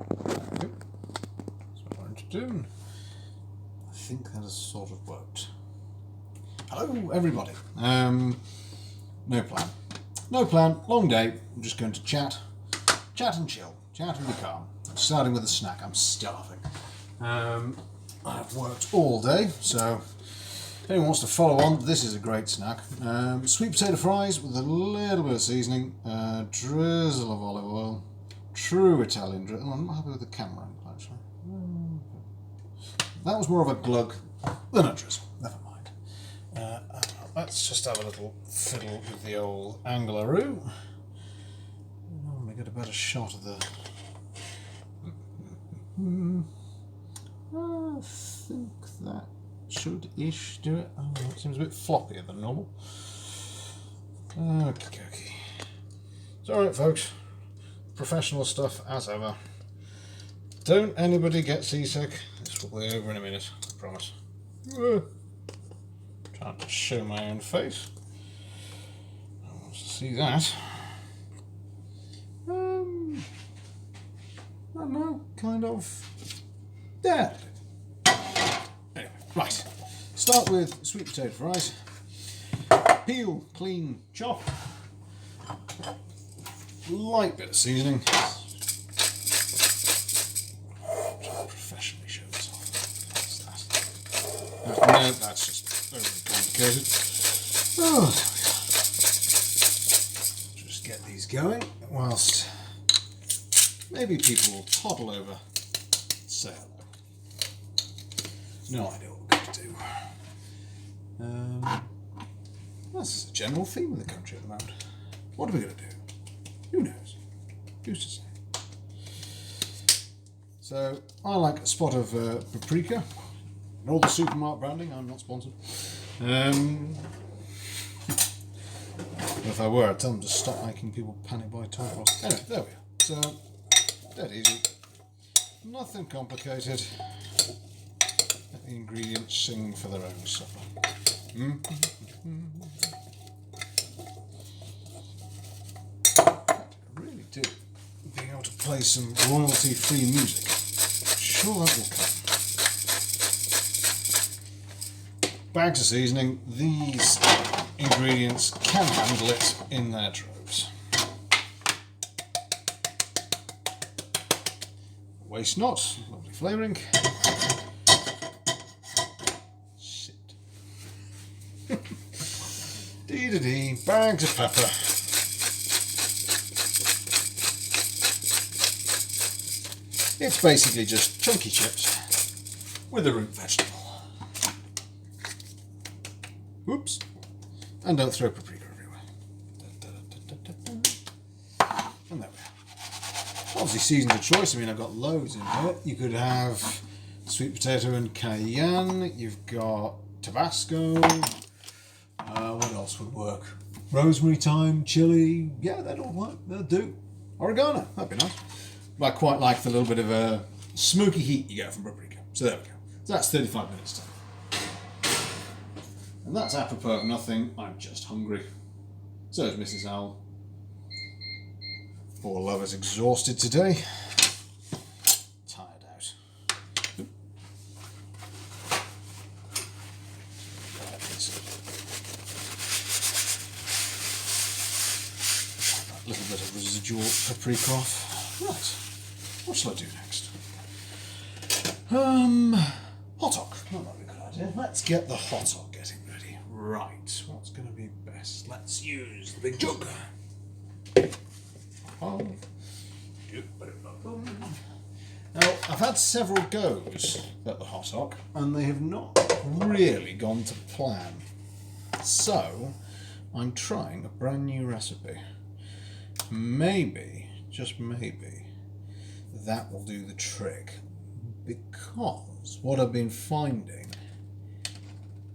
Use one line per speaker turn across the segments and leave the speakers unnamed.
That's what I wanted to do. I think that has sort of worked. Hello, everybody. No plan. No plan. Long day. I'm just going to chat and chill, chat and be calm. Starting with a snack. I'm starving. I've worked all day, so if anyone wants to follow on, this is a great snack. Sweet potato fries with a little bit of seasoning, drizzle of olive oil, true Italian drizzle. Oh, I'm not happy with the camera angle, actually. That was more of a glug than a drizzle. Never mind. Let's just have a little fiddle with the old Angleroo. I want to get a better shot of the... I think that should-ish do it. Oh, it seems a bit floppier than normal. Okay. It's alright, folks. Professional stuff as ever. Don't anybody get seasick. This will be over in a minute, I promise. Trying to show my own face. I want to see that. I don't know, kind of. There. Anyway, right. Start with sweet potato fries. Peel, clean, chop. Light bit of seasoning. Professionally show this off. What's that? No, that's just overly complicated. Oh, there we are. Just get these going whilst maybe people will toddle over. Say hello. No idea what we're going to do. That's the general theme of the country at the moment. What are we going to do? Who knows? Who's to say? So, I like a spot of paprika. And all the supermarket branding, I'm not sponsored. If I were, I'd tell them to stop making people panic buy toy box. Anyway, there we are. So, dead easy. Nothing complicated. Let the ingredients sing for their own supper. I really do. Being able to play some royalty-free music. Sure that will come. Bags of seasoning. These ingredients can handle it in their droves. Waste not. Lovely flavouring. Sit. Dee-da-dee. Bags of pepper. It's basically just chunky chips with a root vegetable. Whoops. And don't throw paprika everywhere. And there we are. Obviously seasons of choice. I mean, I've got loads in here. You could have sweet potato and cayenne. You've got Tabasco. What else would work? Rosemary, thyme, chili. Yeah, that'd all work. That'd do. Oregano. That'd be nice. But I quite like the little bit of a smoky heat you get from paprika. So there we go. So that's 35 minutes time. And that's apropos of nothing. I'm just hungry. So is Mrs. Owl. Poor lover's exhausted today. Tired out. That little bit of residual paprika off. Right. What shall I do next? Hot dog. That might be a good idea. Let's get the hot dog getting ready. Right. What's going to be best? Let's use the big jug. Now, I've had several goes at the hot dog, and they have not really gone to plan. So, I'm trying a brand new recipe. Maybe, just maybe, that will do the trick. Because what I've been finding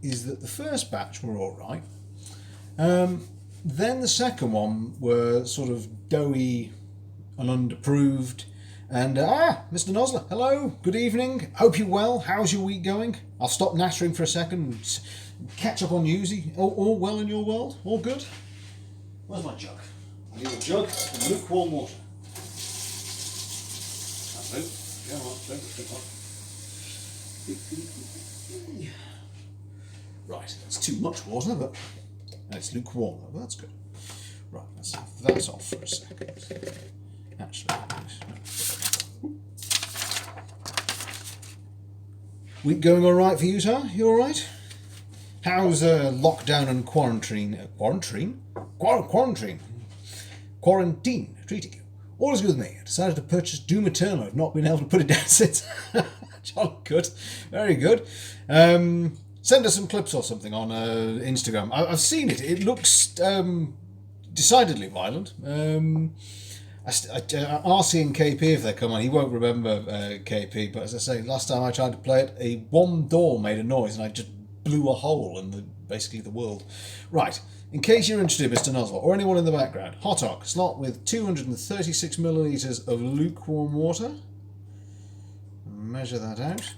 is that the first batch were alright. Then the second one were sort of doughy and underproved. And, Mr. Nosler, hello, good evening, hope you're well, how's your week going? I'll stop nattering for a second and catch up on Newsy. All well in your world? All good? Where's my jug? I need a jug of lukewarm water. Luke. Come on, Luke, come on. Right, that's too much water, but it's lukewarm, but that's good. Right, let's have that off for a second. Actually, week going all right for you, sir? You all right? How's lockdown and quarantine treating you? All is good with me. I decided to purchase Doom Eternal. I've not been able to put it down since. Jolly good. Very good. Send us some clips or something on Instagram. I've seen it. It looks decidedly violent. RC and KP, if they come on, he won't remember KP, but as I say, last time I tried to play it, one door made a noise and I just blew a hole in basically the world. Right, in case you're interested, Mr. Nuzzel, or anyone in the background, Hotok, slot with 236 millilitres of lukewarm water. Measure that out.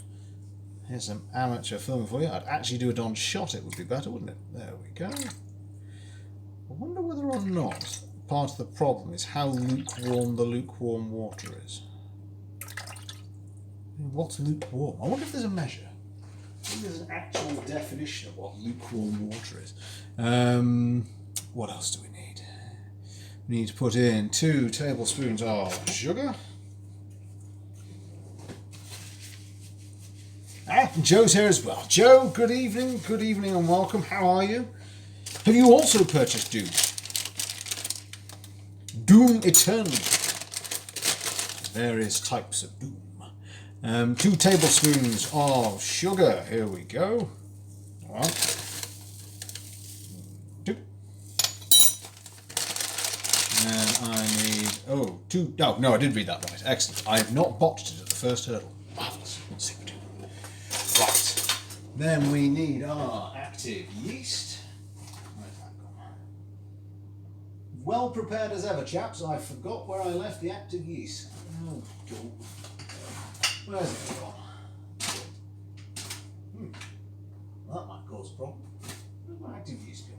Here's some amateur filming for you. I'd actually do it on shot, it would be better, wouldn't it? There we go. I wonder whether or not part of the problem is how lukewarm the lukewarm water is. What's lukewarm? I wonder if there's a measure. I think there's an actual definition of what lukewarm water is. What else do we need? We need to put in 2 tablespoons of sugar. Joe's here as well. Joe, good evening and welcome. How are you? Have you also purchased Doom? Doom Eternal. Various types of Doom. 2 tablespoons of sugar. Here we go. 1, 2. And I need 2. Oh no, I did read that right. Excellent. I have not botched it at the first hurdle. Marvelous. Let's see what we do. Right. Then we need our active yeast. Where's that gone? Well prepared as ever, chaps. I forgot where I left the active yeast. Oh, God. Where's it gone? That might cause a problem. Where's my active yeast go?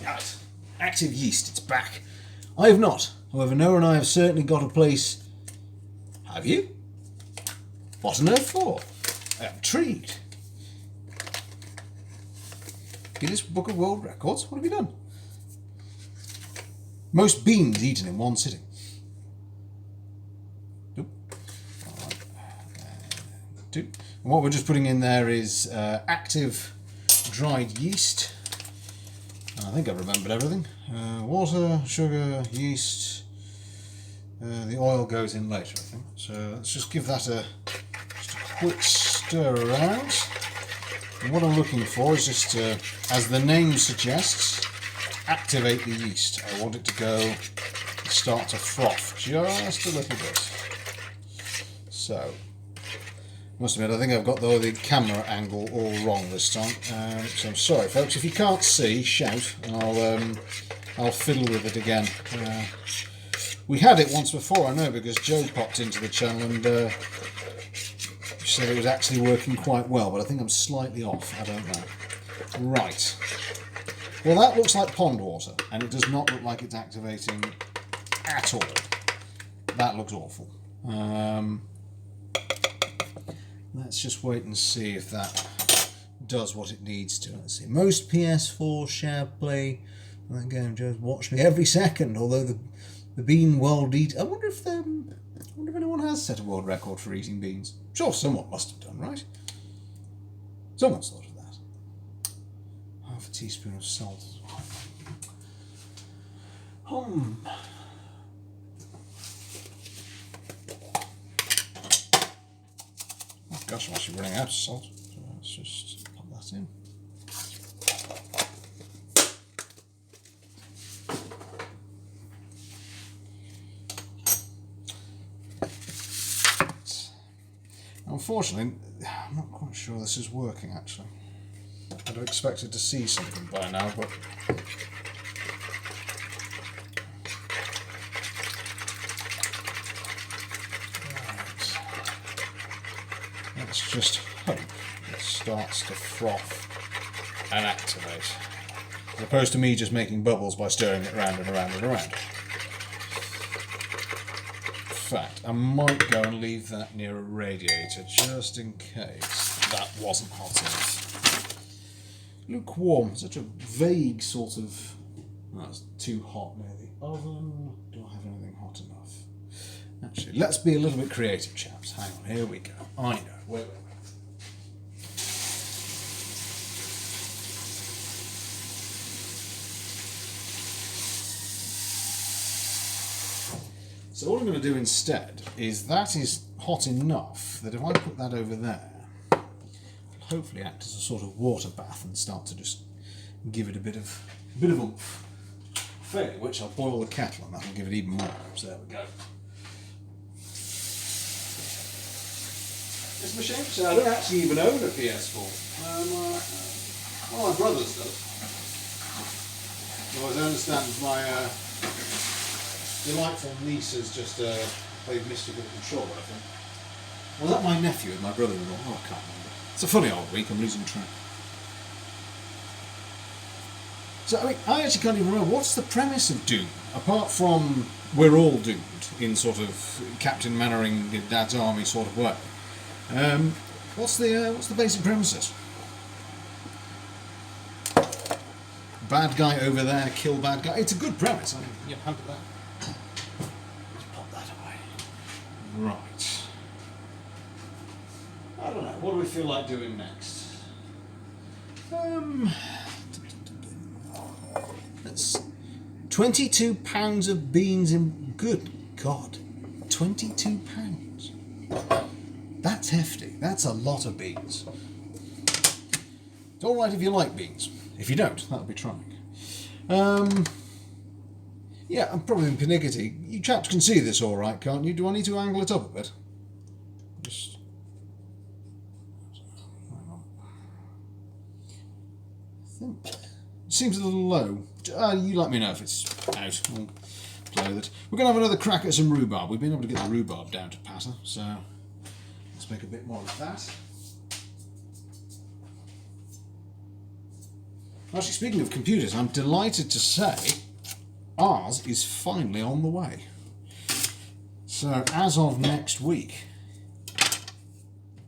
Got it. Active yeast, it's back. I have not. However, Noah and I have certainly got a place. Have you? What on earth for? I'm intrigued. Guinness Book of World Records? What have you done? Most beans eaten in one sitting. Nope. 2. And what we're just putting in there is active dried yeast. I think I've remembered everything. Water, sugar, yeast. The oil goes in later, I think. So let's just give that just a quick stir around. And what I'm looking for is just, as the name suggests, activate the yeast. I want it to start to froth just a little bit. So, must admit, I think I've got the camera angle all wrong this time. So I'm sorry, folks. If you can't see, shout, and I'll fiddle with it again. We had it once before, I know, because Joe popped into the channel and said it was actually working quite well, but I think I'm slightly off. I don't know. Right. Well, that looks like pond water, and it does not look like it's activating at all. That looks awful. Let's just wait and see if that does what it needs to. Let's see. Most PS4 share play. That game, Joe's watched me every second, although the bean world eat. I wonder if anyone has set a world record for eating beans. I'm sure someone must have done, right? Someone's thought of that. Half a teaspoon of salt as well. Oh gosh, I'm actually running out of salt. So let's just pop that in. Unfortunately, I'm not quite sure this is working actually. I'd have expected to see something by now, but let's just hope it starts to froth and activate. As opposed to me just making bubbles by stirring it around and around and around. In fact, I might go and leave that near a radiator just in case that wasn't hot enough. Lukewarm, such a vague sort of... Oh, that's too hot near the oven. Do I have anything hot enough? Actually, let's be a little bit creative, chaps. Hang on, here we go. I know. Wait. So what I'm going to do instead is that is hot enough that if I put that over there, it'll hopefully act as a sort of water bath and start to just give it a bit of oomph. Failing which I'll boil the kettle and that'll give it even more. So there we go. It's a shame to say I don't actually even own a PS4. One of my brothers does. Well, as I understand, my delightful niece has just played Mystical Control, I think. Was that my nephew and my brother-in-law? Oh, I can't remember. It's a funny old week, I'm losing track. So, I mean, I actually can't even remember. What's the premise of Doom? Apart from we're all doomed in sort of Captain Mannering, Dad's Army sort of way. What's the basic premises? Bad guy over there, kill bad guy. It's a good premise. I mean, yeah, hand it that. Let's pop that away. Right. I don't know. What do we feel like doing next? That's £22 of beans in. Good God, £22. That's hefty. That's a lot of beans. It's all right if you like beans. If you don't, that'll be trying. Yeah, I'm probably in panicky. You chaps can see this all right, can't you? Do I need to angle it up a bit? Just. I think it seems a little low. You let me know if it's out. We'll play with it. We're going to have another crack at some rhubarb. We've been able to get the rhubarb down to patter, so let's make a bit more of that. Actually, speaking of computers, I'm delighted to say ours is finally on the way. So, as of next week.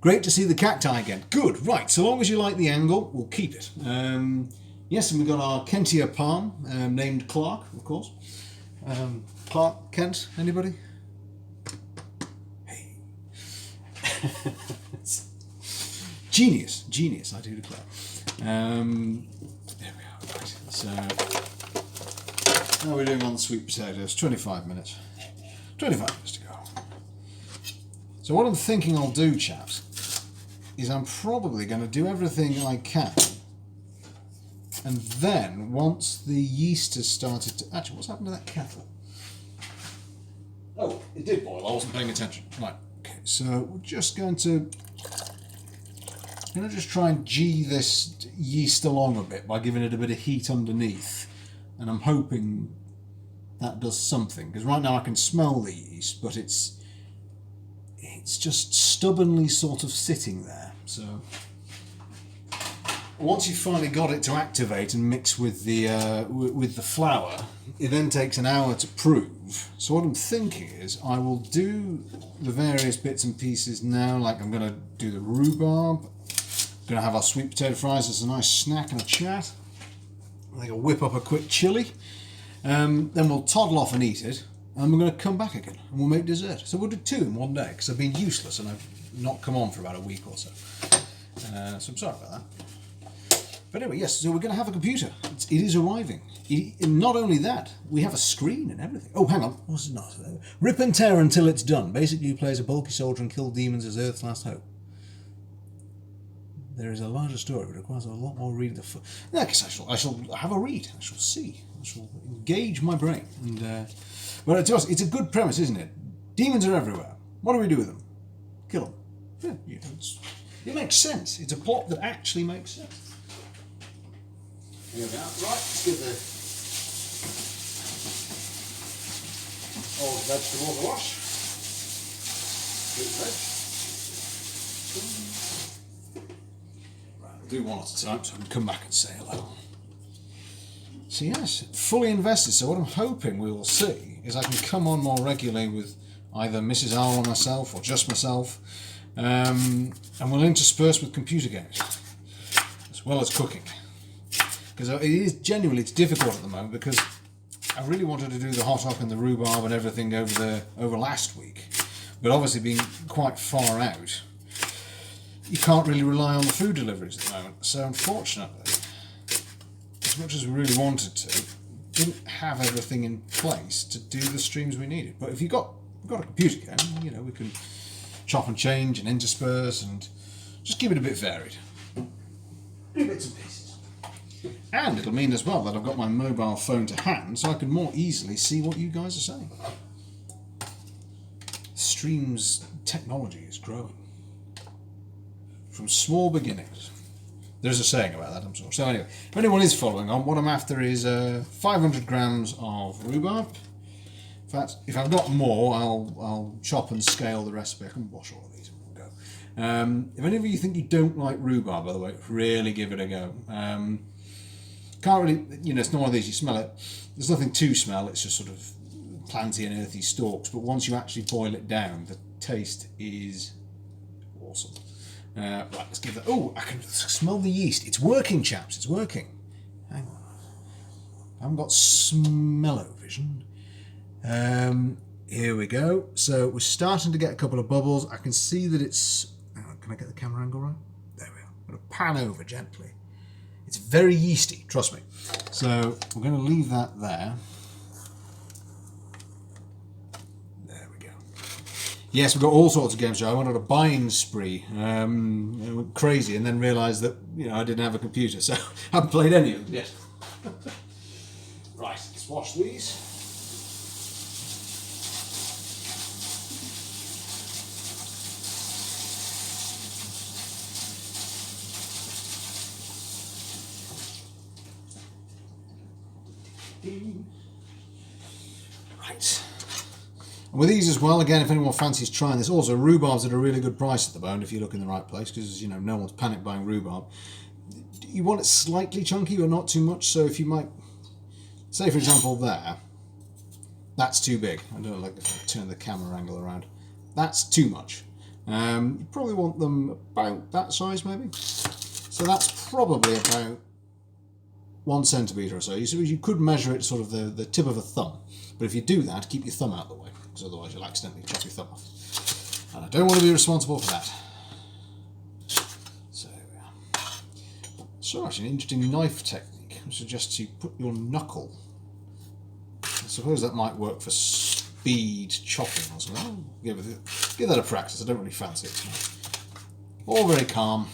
Great to see the cacti again. Good, right, so long as you like the angle, we'll keep it. Yes, and we've got our Kentia palm, named Clark, of course. Clark Kent, anybody? Hey. Genius, I do declare. There we are, right. So, how are we doing on the sweet potatoes? 25 minutes. 25 minutes to go. So what I'm thinking I'll do, chaps, is I'm probably going to do everything I can. And then, once the yeast has started to... Actually, what's happened to that kettle? Oh, it did boil. I wasn't paying attention. Right, okay, so we're just going to... I'm going to just try and G this yeast along a bit by giving it a bit of heat underneath. And I'm hoping that does something. Because right now I can smell the yeast, but it's just stubbornly sort of sitting there. So once you've finally got it to activate and mix with the flour, it then takes an hour to prove. So what I'm thinking is I will do the various bits and pieces now, like I'm going to do the rhubarb. Going to have our sweet potato fries as a nice snack and a chat. I think I'll whip up a quick chilli. Then we'll toddle off and eat it. And we're going to come back again and we'll make dessert. So we'll do 2 in one day because I've been useless and I've not come on for about a week or so. So I'm sorry about that. But anyway, yes, so we're going to have a computer. It is arriving. Not only that, we have a screen and everything. Oh, hang on. What's it not? Rip and tear until it's done. Basically, you play as a bulky soldier and kill demons as Earth's last hope. There is a larger story, but it requires a lot more reading. I guess I shall have a read. I shall see. I shall engage my brain. And well, to us, it's a good premise, isn't it? Demons are everywhere. What do we do with them? Kill them. Yeah, it makes sense. It's a plot that actually makes sense. Here we are. Right, let's give the old vegetables a wash. Good veg. do one at a time so I can come back and say hello. So yes, fully invested. So what I'm hoping we will see is I can come on more regularly with either Mrs. R or myself, or just myself, and we'll intersperse with computer games as well as cooking. Because it is genuinely, it's difficult at the moment because I really wanted to do the hot up and the rhubarb and everything over last week, but obviously being quite far out, you can't really rely on the food deliveries at the moment. So unfortunately, as much as we really wanted to, didn't have everything in place to do the streams we needed. But if you've got a computer game, you know, we can chop and change and intersperse and just keep it a bit varied. Do bits and pieces. And it'll mean as well that I've got my mobile phone to hand so I can more easily see what you guys are saying. Streams technology is growing. From small beginnings. There's a saying about that, I'm sure. So anyway, if anyone is following on, what I'm after is 500 grams of rhubarb. In fact, if I've got more, I'll chop and scale the recipe. I can wash all of these and we'll go. If any of you think you don't like rhubarb, by the way, really give it a go. Can't really, you know, it's not one of these, you smell it. There's nothing to smell, it's just sort of planty and earthy stalks. But once you actually boil it down, the taste is awesome. Right, let's give that. Oh, I can smell the yeast. It's working, chaps. It's working. Hang on. I haven't got smell-o-vision. Here we go. So we're starting to get a couple of bubbles. I can see that it's. Can I get the camera angle right? There we are. I'm going to pan over gently. It's very yeasty, trust me. So we're going to leave that there. Yes, we've got all sorts of games. So I went on a buying spree, went crazy, and then realised that I didn't have a computer, so I haven't played any of them yet. Right, let's wash these. Right. And with these as well, again, if anyone fancies trying this, also rhubarb's at a really good price at the moment if you look in the right place, because no one's panic buying rhubarb. You want it slightly chunky but not too much, so if you might, say for example there, that's too big. I don't like if I turn the camera angle around. That's too much. You probably want them about that size maybe. So that's probably about 1 centimetre or so. You could measure it sort of the tip of a thumb. But if you do that, keep your thumb out of the way, because otherwise you'll accidentally chop your thumb off. And I don't want to be responsible for that. So actually an interesting knife technique. I suggest you put your knuckle. I suppose that might work for speed chopping or something. I'll give that a practice. I don't really fancy it. All very calm.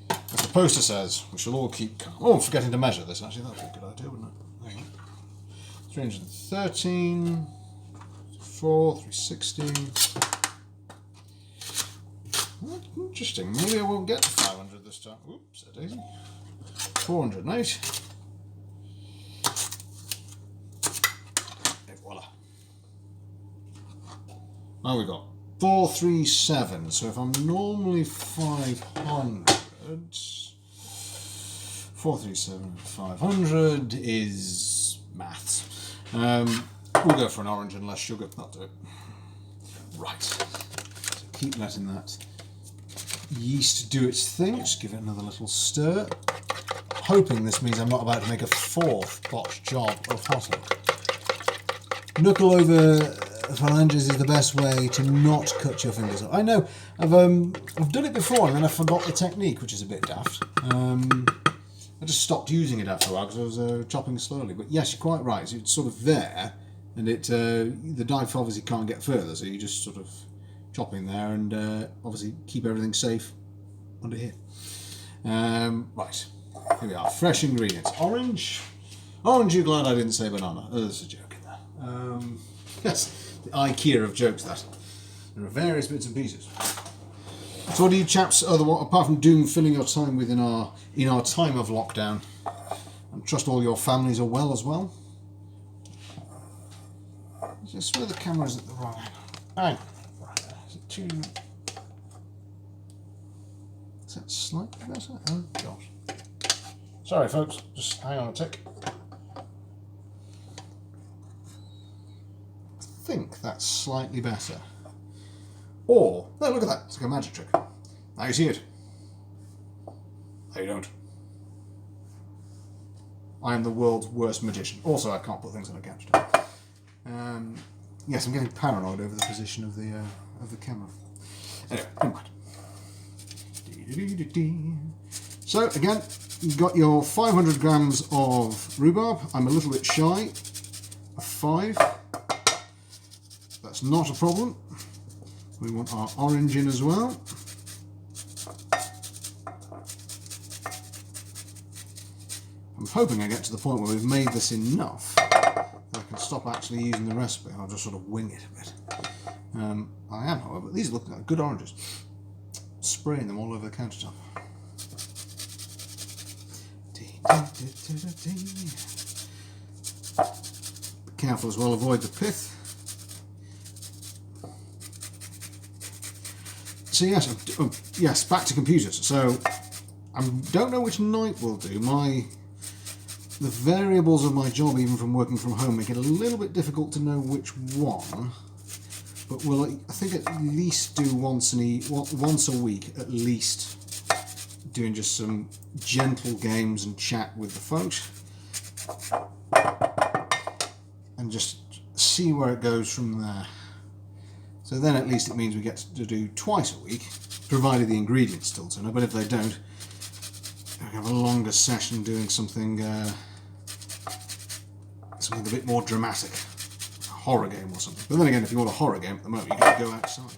As the poster says, we shall all keep calm. Oh, I'm forgetting to measure this actually. That'd be a good idea, wouldn't it? There you go. 313, 4, 360. Interesting. Maybe I won't get to 500 this time. Oops, a daisy. 408. And voila. Now we've got 437. So if I'm normally 500, 437, 500 is maths. We'll go for an orange and less sugar. That'll do it. Right. So keep letting that yeast do its thing. Just give it another little stir. Hoping this means I'm not about to make a fourth botched job of hotting. Knuckle over phalanges is the best way to not cut your fingers off. I know, I've done it before and then I forgot the technique, which is a bit daft. I just stopped using it after a while because I was chopping slowly. But yes, you're quite right. So it's sort of there, and the knife obviously can't get further, so you just sort of chopping there, and obviously keep everything safe under here. Right, here we are. Fresh ingredients. Orange. Orange, you're glad I didn't say banana. Oh, there's a joke in there. Yes, the IKEA of jokes, that. There are various bits and pieces. So what do you chaps, apart from doom filling your time with in our time of lockdown, and trust all your families are well as well? I swear the camera's at the wrong angle. Hang on. Right there. Is it too... Is that slightly better? Oh gosh. Sorry folks, just hang on a tick. I think that's slightly better. Or, no, look at that, it's like a magic trick. Now you see it. No, you don't. I am the world's worst magician. Also, I can't put things on a couch. Yes, I'm getting paranoid over the position of the camera. Anyway, never mind. So again, you've got your 500 grams of rhubarb. I'm a little bit shy of 5. That's not a problem. We want our orange in as well. I'm hoping I get to the point where we've made this enough that I can stop actually using the recipe. I'll just sort of wing it a bit. I am, however, these are looking like good oranges. Spraying them all over the countertop. Be careful as well, avoid the pith. So yes, yes, back to computers. So I don't know which night we'll do. The variables of my job, even from working from home, make it a little bit difficult to know which one. But we'll, I think, at least do once a week, at least, doing just some gentle games and chat with the folks, and just see where it goes from there. So then at least it means we get to do twice a week, provided the ingredients still turn up. But if they don't, we have a longer session doing something a bit more dramatic. A horror game or something. But then again, if you want a horror game at the moment, you can go outside.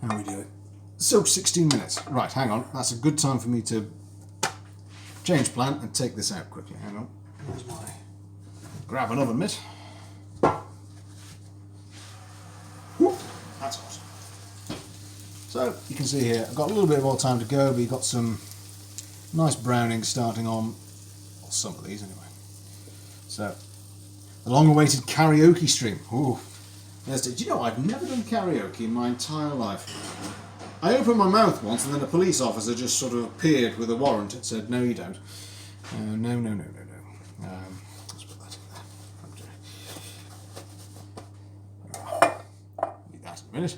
How are we doing? So 16 minutes. Right, hang on. That's a good time for me to change plan and take this out quickly. Hang on. Where's my... Grab another mitt. Whoop, that's awesome. So you can see here, I've got a little bit more time to go, but you've got some nice browning starting on, well, some of these anyway. So, the long-awaited karaoke stream. Ooh. Yes, do you know, I've never done karaoke in my entire life. I opened my mouth once and then a police officer just sort of appeared with a warrant and said, no you don't. No. Let's put that in there. Need that in a minute.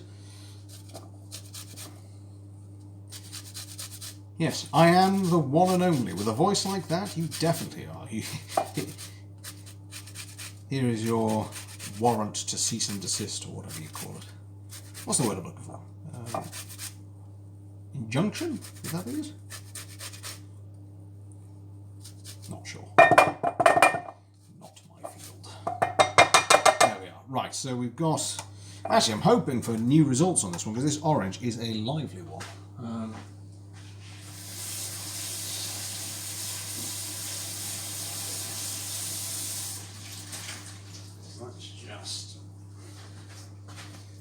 Yes, I am the one and only. With a voice like that, you definitely are. Here is your warrant to cease and desist, or whatever you call it. What's the word I'm looking for? Injunction? Is that it? Not sure. Not my field. There we are. Right, so we've got... Actually, I'm hoping for new results on this one, because this orange is a lively one. Let's just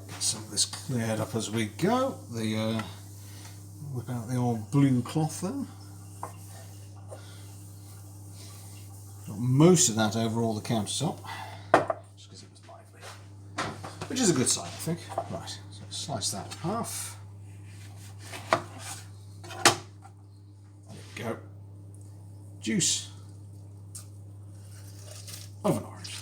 get some of this cleared up as we go. Whip out the old blue cloth there. Got most of that over all the countertop, just because it was lively. Which is a good sign, I think. Right, so slice that in half. There we go. Juice of an orange.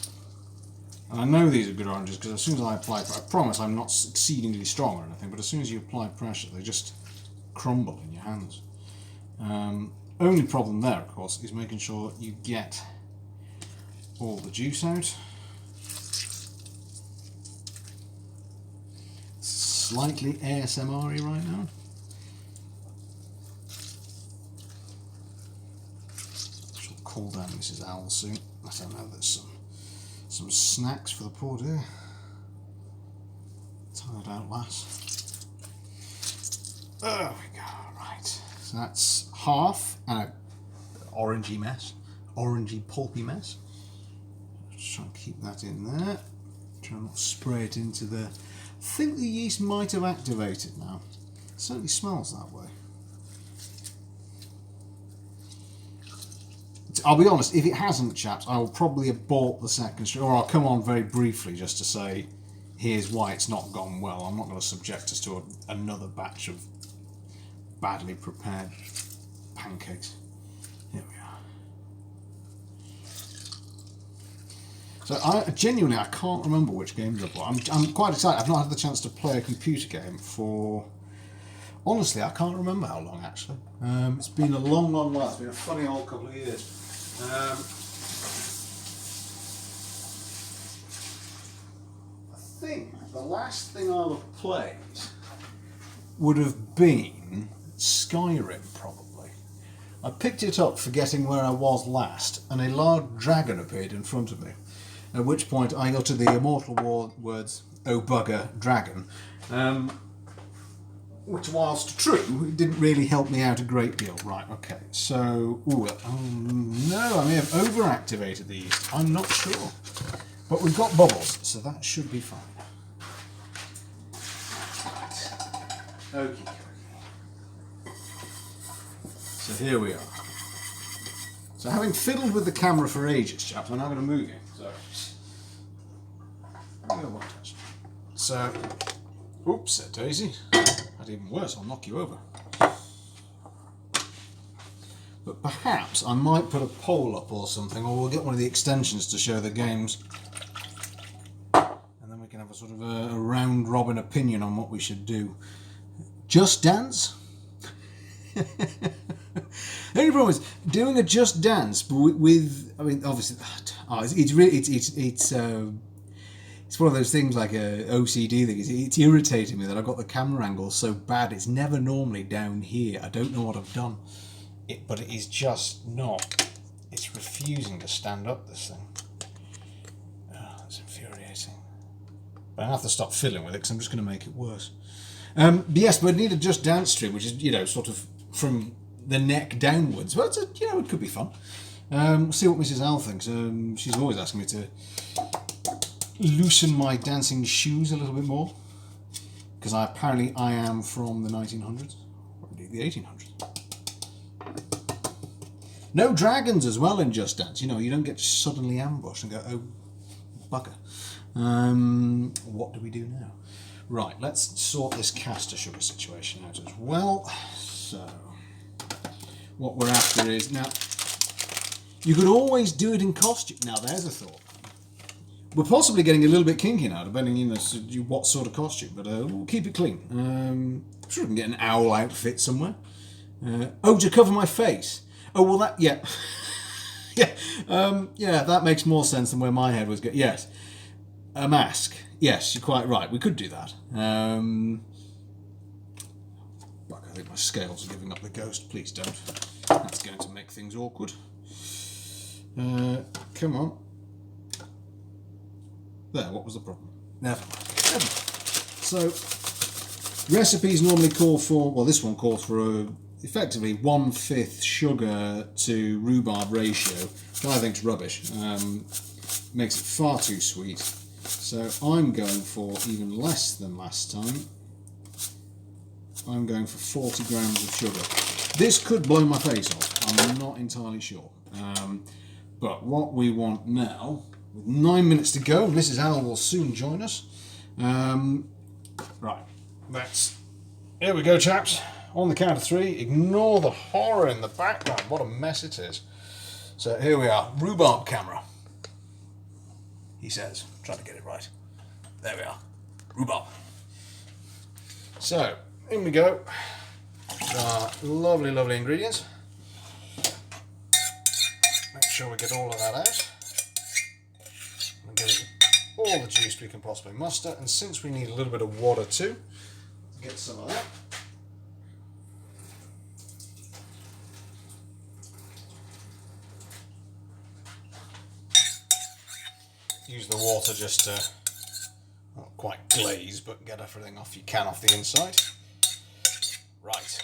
And I know these are good oranges because as soon as I apply, I promise I'm not exceedingly strong or anything, but as soon as you apply pressure, they just crumble in your hands. Only problem there, of course, is making sure you get all the juice out. Slightly ASMR-y right now. She'll call down Mrs. Owl soon. I don't know, there's some snacks for the poor dear. Tired out lass. There we go, right. So that's half an orangey mess. Orangey pulpy mess. Just try and keep that in there. Try and not spray it into the... I think the yeast might have activated now. It certainly smells that way. I'll be honest, if it hasn't, chaps, I will probably abort the second stream, or I'll come on very briefly just to say here's why it's not gone well. I'm not going to subject us to another batch of badly prepared pancakes. Here we are. So I can't remember which games I've bought. I'm quite excited. I've not had the chance to play a computer game for, honestly, I can't remember how long actually. It's been a long while. It's been a funny old couple of years. I think the last thing I'll have played would have been Skyrim, probably. I picked it up forgetting where I was last, and a large dragon appeared in front of me, at which point I uttered the immortal words, "Oh bugger, dragon," which, whilst true, it didn't really help me out a great deal. Right, okay, so, no, I may have overactivated these, I'm not sure. But we've got bubbles, so that should be fine. Right. Okay. So here we are. So having fiddled with the camera for ages, chaps, I'm now going to move it. So, oops, said Daisy. That's even worse, I'll knock you over. But perhaps I might put a poll up or something, or we'll get one of the extensions to show the games. And then we can have a sort of a round-robin opinion on what we should do. Just Dance? The only problem is doing a Just Dance, but with I mean, obviously, it's one of those things like a OCD thing. It's irritating me that I've got the camera angle so bad. It's never normally down here. I don't know what I've done, but it is just not. It's refusing to stand up. This thing. Oh, that's infuriating. But I have to stop fiddling with it because I'm just going to make it worse. Yes, but I need a Just Dance stream, which is sort of from the neck downwards. Well, it could be fun. See what Mrs. Al thinks. She's always asking me to loosen my dancing shoes a little bit more, because I am from the 1900s, or indeed the 1800s. No dragons as well in Just Dance. You don't get suddenly ambushed and go, oh bugger. What do we do now? Right, let's sort this caster sugar situation out as well. So, what we're after is, now, you could always do it in costume. Now, there's a thought. We're possibly getting a little bit kinky now, depending what sort of costume, but we'll keep it clean. I'm sure we can get an owl outfit somewhere. To cover my face. Oh, well, that, yeah. Yeah, that makes more sense than where my head was going. Yes. A mask. Yes, you're quite right. We could do that. Fuck, I think my scales are giving up the ghost. Please don't. That's going to make things awkward. Come on. There, what was the problem? Never mind. So, recipes normally call for, well, this one calls for effectively 1/5 sugar to rhubarb ratio, which I think's rubbish. Makes it far too sweet. So I'm going for even less than last time. I'm going for 40 grams of sugar. This could blow my face off, I'm not entirely sure. But what we want now, with 9 minutes to go, Mrs. Al will soon join us. Right, here we go, chaps. On the count of 3, ignore the horror in the background. What a mess it is. So here we are, rhubarb camera. He says, trying to get it right. There we are, rhubarb. So, in we go. Our lovely, lovely ingredients. Make sure we get all of that out. And get all the juice we can possibly muster. And since we need a little bit of water too, get some of that. Use the water just to, not quite glaze, but get everything off you can off the inside. Right.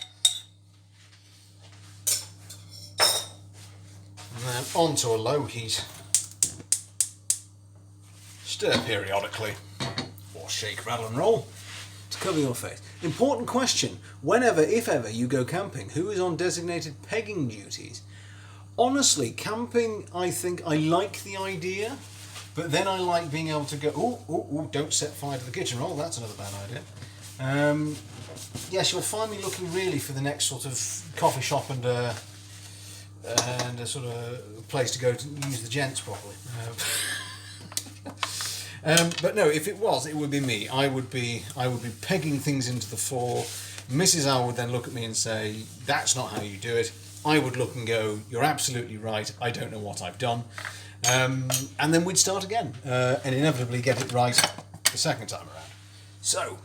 And then onto a low heat. Stir periodically, or shake, rattle and roll, to cover your face. Important question, whenever, if ever, you go camping, who is on designated pegging duties? Honestly, camping, I think I like the idea. But then I like being able to go, oh, don't set fire to the kitchen roll, that's another bad idea. Yes, you'll find me looking really for the next sort of coffee shop and a sort of place to go to use the gents properly. But no, if it was, it would be me. I would be pegging things into the floor. Mrs. Al would then look at me and say, that's not how you do it. I would look and go, you're absolutely right, I don't know what I've done. And then we'd start again, and inevitably get it right the second time around. So,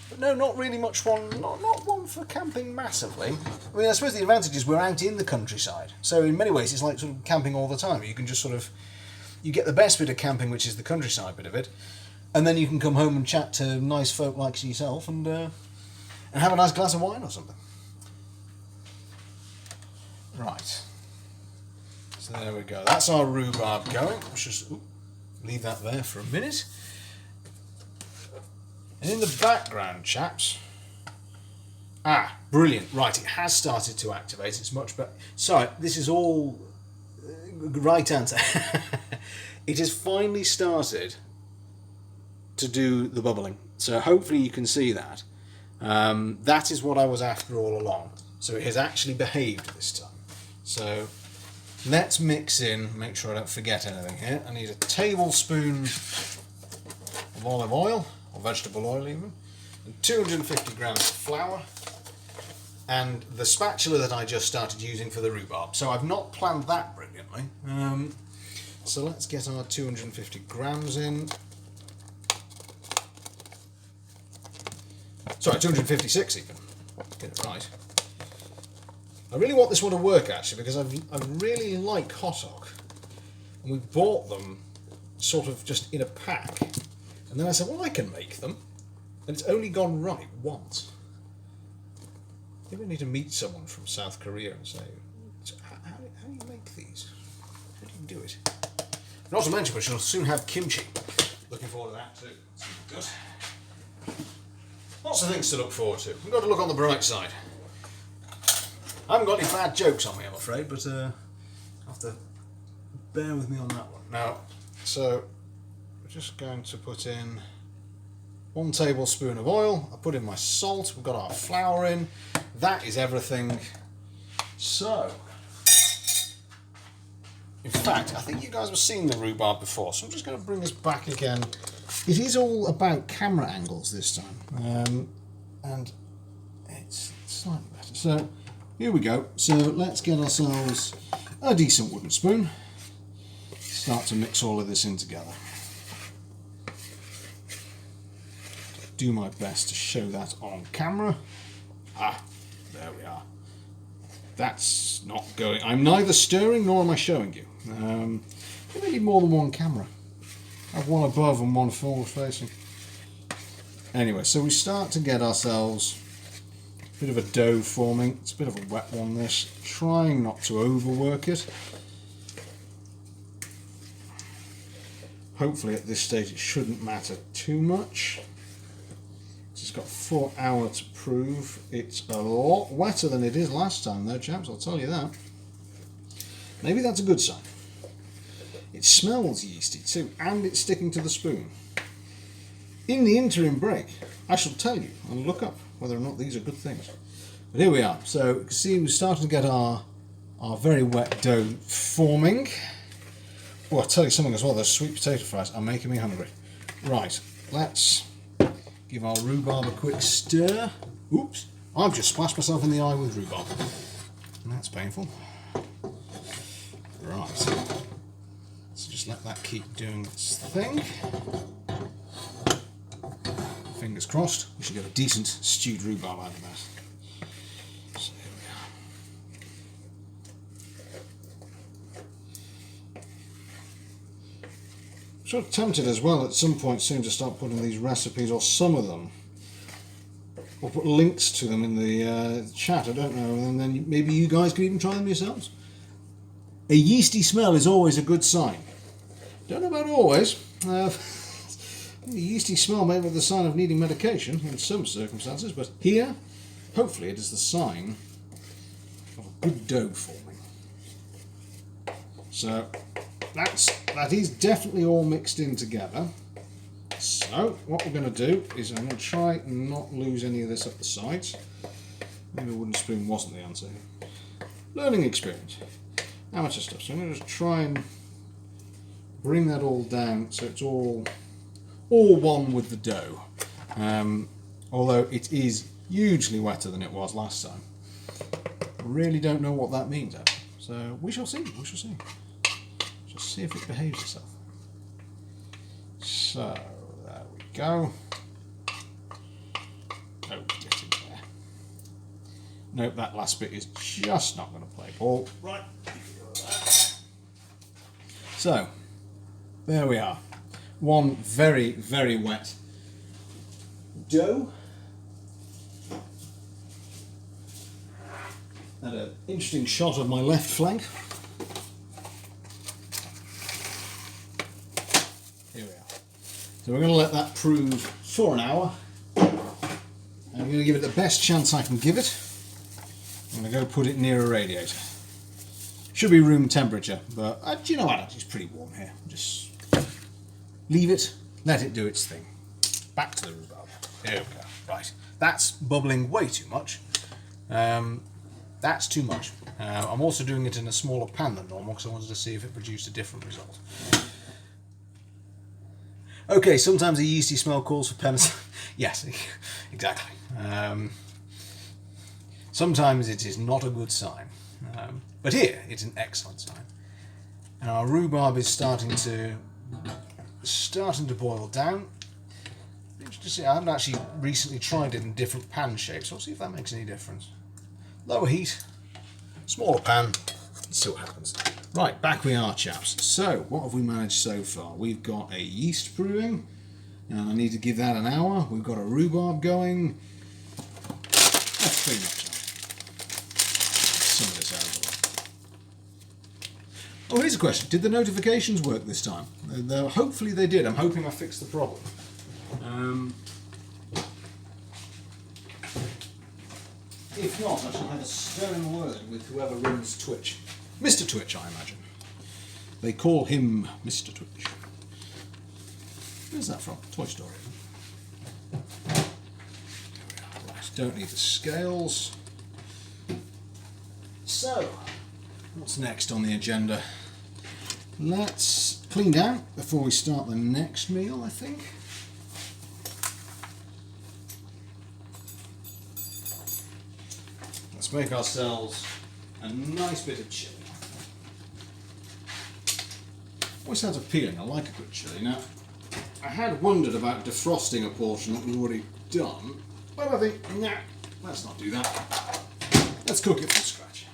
but no, not really much one, not one for camping massively. I mean, I suppose the advantage is we're out in the countryside. So in many ways it's like sort of camping all the time. You can just sort of, you get the best bit of camping, which is the countryside bit of it, and then you can come home and chat to nice folk like yourself and have a nice glass of wine or something. Right. So there we go. That's our rhubarb going. Let's just leave that there for a minute. And in the background, chaps... brilliant. Right, it has started to activate. It's much better. Sorry, this is all... right answer. It has finally started to do the bubbling. So hopefully you can see that. That is what I was after all along. So it has actually behaved this time. So let's mix in, make sure I don't forget anything here. I need a tablespoon of olive oil, or vegetable oil even, and 250 grams of flour, and the spatula that I just started using for the rhubarb. So I've not planned that brilliantly. So let's get our 250 grams in. Sorry, 256 even. Get it right. I really want this one to work actually, because I really like Hottock, and we bought them sort of just in a pack, and then I said, well, I can make them, and it's only gone right once. Maybe I need to meet someone from South Korea and say, how do you make these? How do you do it? Not to mention, we shall soon have kimchi. Looking forward to that too. That's good. Lots of things to look forward to. We've got to look on the bright side. I haven't got any bad jokes on me, I'm afraid, but I'll have to bear with me on that one. Now, so we're just going to put in 1 tablespoon of oil. I put in my salt. We've got our flour in. That is everything. So, in fact, I think you guys have seen the rhubarb before, so I'm just going to bring this back again. It is all about camera angles this time, and it's slightly better. So, here we go. So let's get ourselves a decent wooden spoon. Start to mix all of this in together. Do my best to show that on camera. There we are. That's not going. I'm neither stirring nor am I showing you. We need more than one camera. I have one above and one forward facing. Anyway, so we start to get ourselves bit of a dough forming. It's a bit of a wet one, this. Trying not to overwork it. Hopefully at this stage it shouldn't matter too much. It's got 4 hours to prove. It's a lot wetter than it is last time though, chaps, I'll tell you that. Maybe that's a good sign. It smells yeasty too, and it's sticking to the spoon. In the interim break, I shall tell you and look up whether or not these are good things. But here we are. So you can see we're starting to get our very wet dough forming. Oh, I'll tell you something as well, those sweet potato fries are making me hungry. Right, let's give our rhubarb a quick stir. Oops, I've just splashed myself in the eye with rhubarb. That's painful. Right, so just let that keep doing its thing. Fingers crossed, we should get a decent stewed rhubarb out of that. So here we are. I'm sort of tempted as well at some point soon to start putting these recipes, or some of them, or put links to them in the chat, I don't know, and then maybe you guys can even try them yourselves. A yeasty smell is always a good sign. Don't know about always. The yeasty smell may be the sign of needing medication in some circumstances, but here, hopefully it is the sign of a good dough forming. So, that is definitely all mixed in together. So what we're going to do is I'm going to try and not lose any of this up the sides. Maybe a wooden spoon wasn't the answer. Learning experience. Amateur stuff. So I'm going to just try and bring that all down so it's all one with the dough. Although it is hugely wetter than it was last time. I really don't know what that means actually. So we shall see, we shall see. Just see if it behaves itself. So there we go. Oh, get in there. Nope, that last bit is just not going to play ball. Right. So there we are. One very, very wet dough. And an interesting shot of my left flank. Here we are. So we're going to let that prove for an hour. I'm going to give it the best chance I can give it. I'm going to go put it near a radiator. Should be room temperature, but do you know what? It's pretty warm here. Just leave it, let it do its thing. Back to the rhubarb. Here we go. Right. That's bubbling way too much. That's too much. I'm also doing it in a smaller pan than normal because I wanted to see if it produced a different result. Okay, sometimes a yeasty smell calls for penicillin. Yes, exactly. Sometimes it is not a good sign. But here, it's an excellent sign. And our rhubarb is starting to boil down. Interesting to see, I haven't actually recently tried it in different pan shapes, so I'll see if that makes any difference. Lower heat, smaller pan, let's see what happens. Right, back we are, chaps. So, what have we managed so far? We've got a yeast brewing, and I need to give that an hour. We've got a rhubarb going. That's pretty much it. Some of this out of the way. Oh, here's a question. Did the notifications work this time? Hopefully they did. I'm hoping I fixed the problem. If not, I shall have a stern word with whoever runs Twitch. Mr. Twitch, I imagine. They call him Mr. Twitch. Where's that from? Toy Story. There we are. Right, don't need the scales. So, what's next on the agenda? Let's clean down before we start the next meal, I think. Let's make ourselves a nice bit of chilli. Always sounds appealing, I like a good chilli. Now, I had wondered about defrosting a portion that we've already done, but I think, nah, let's not do that. Let's cook it from scratch.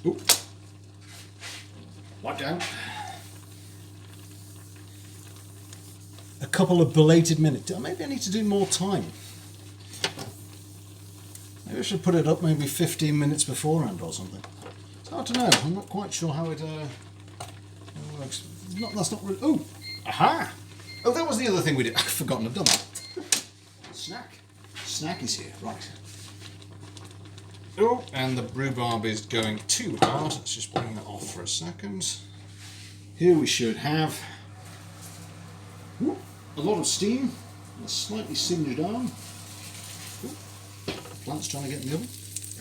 Oop. Wipe down. A couple of belated minutes. Maybe I need to do more time. Maybe I should put it up maybe 15 minutes beforehand or something. It's hard to know. I'm not quite sure how it works. That's not really... Oh! Aha! Oh, that was the other thing we did. I've forgotten I've done that. Snack. Snack is here. Right. Oh, and the rhubarb is going too hard. Let's just bring that off for a second. Here we should have a lot of steam, a slightly singed arm. Plant's trying to get in the oven.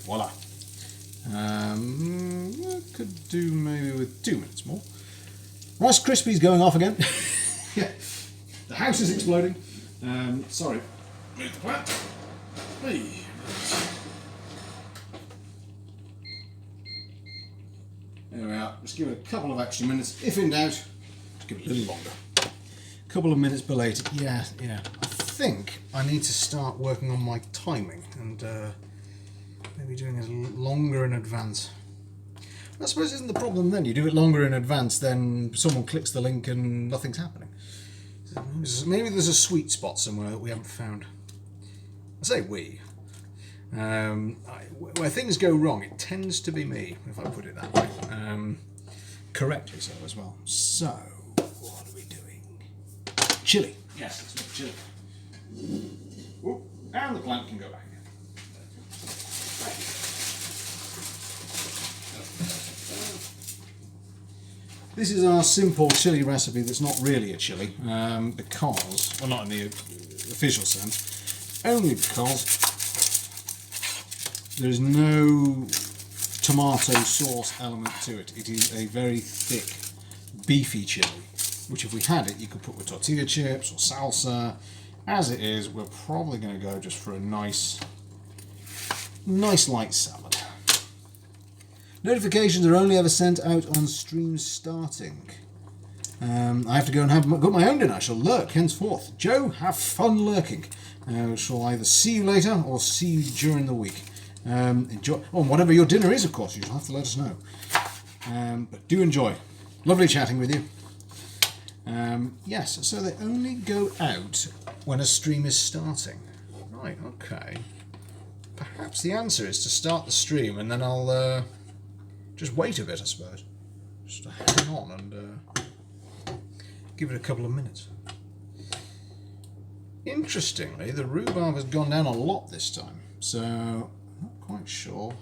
Voila. I could do maybe with 2 minutes more. Rice Krispies going off again. Yeah. The house is exploding. Sorry. Move the plant. Hey. There we are. Just give it a couple of extra minutes. If in doubt, just give it a little longer. Couple of minutes belated. Yeah. I think I need to start working on my timing and maybe doing it longer in advance. I suppose isn't the problem then? You do it longer in advance, then someone clicks the link and nothing's happening. Maybe there's a sweet spot somewhere that we haven't found. I say we. Where things go wrong, it tends to be me, if I put it that way. Correctly so as well. So, what are we doing? chili. Yes, let's make chili. Ooh, and the plant can go back. This is our simple chili recipe that's not really a chili, because, well, not in the official sense, only because there is no tomato sauce element to it. It is a very thick, beefy chili, which if we had it, you could put with tortilla chips or salsa. As it is, we're probably going to go just for a nice light salad. Notifications are only ever sent out on stream starting. I have to go and have got my own dinner. I shall lurk henceforth. Joe, have fun lurking. Shall either see you later or see you during the week. Enjoy. Oh, whatever your dinner is, of course, you'll have to let us know. But do enjoy. Lovely chatting with you. Yes, so they only go out when a stream is starting. Right, okay. Perhaps the answer is to start the stream and then I'll just wait a bit, I suppose. Just hang on and give it a couple of minutes. Interestingly, the rhubarb has gone down a lot this time, so I'm not quite sure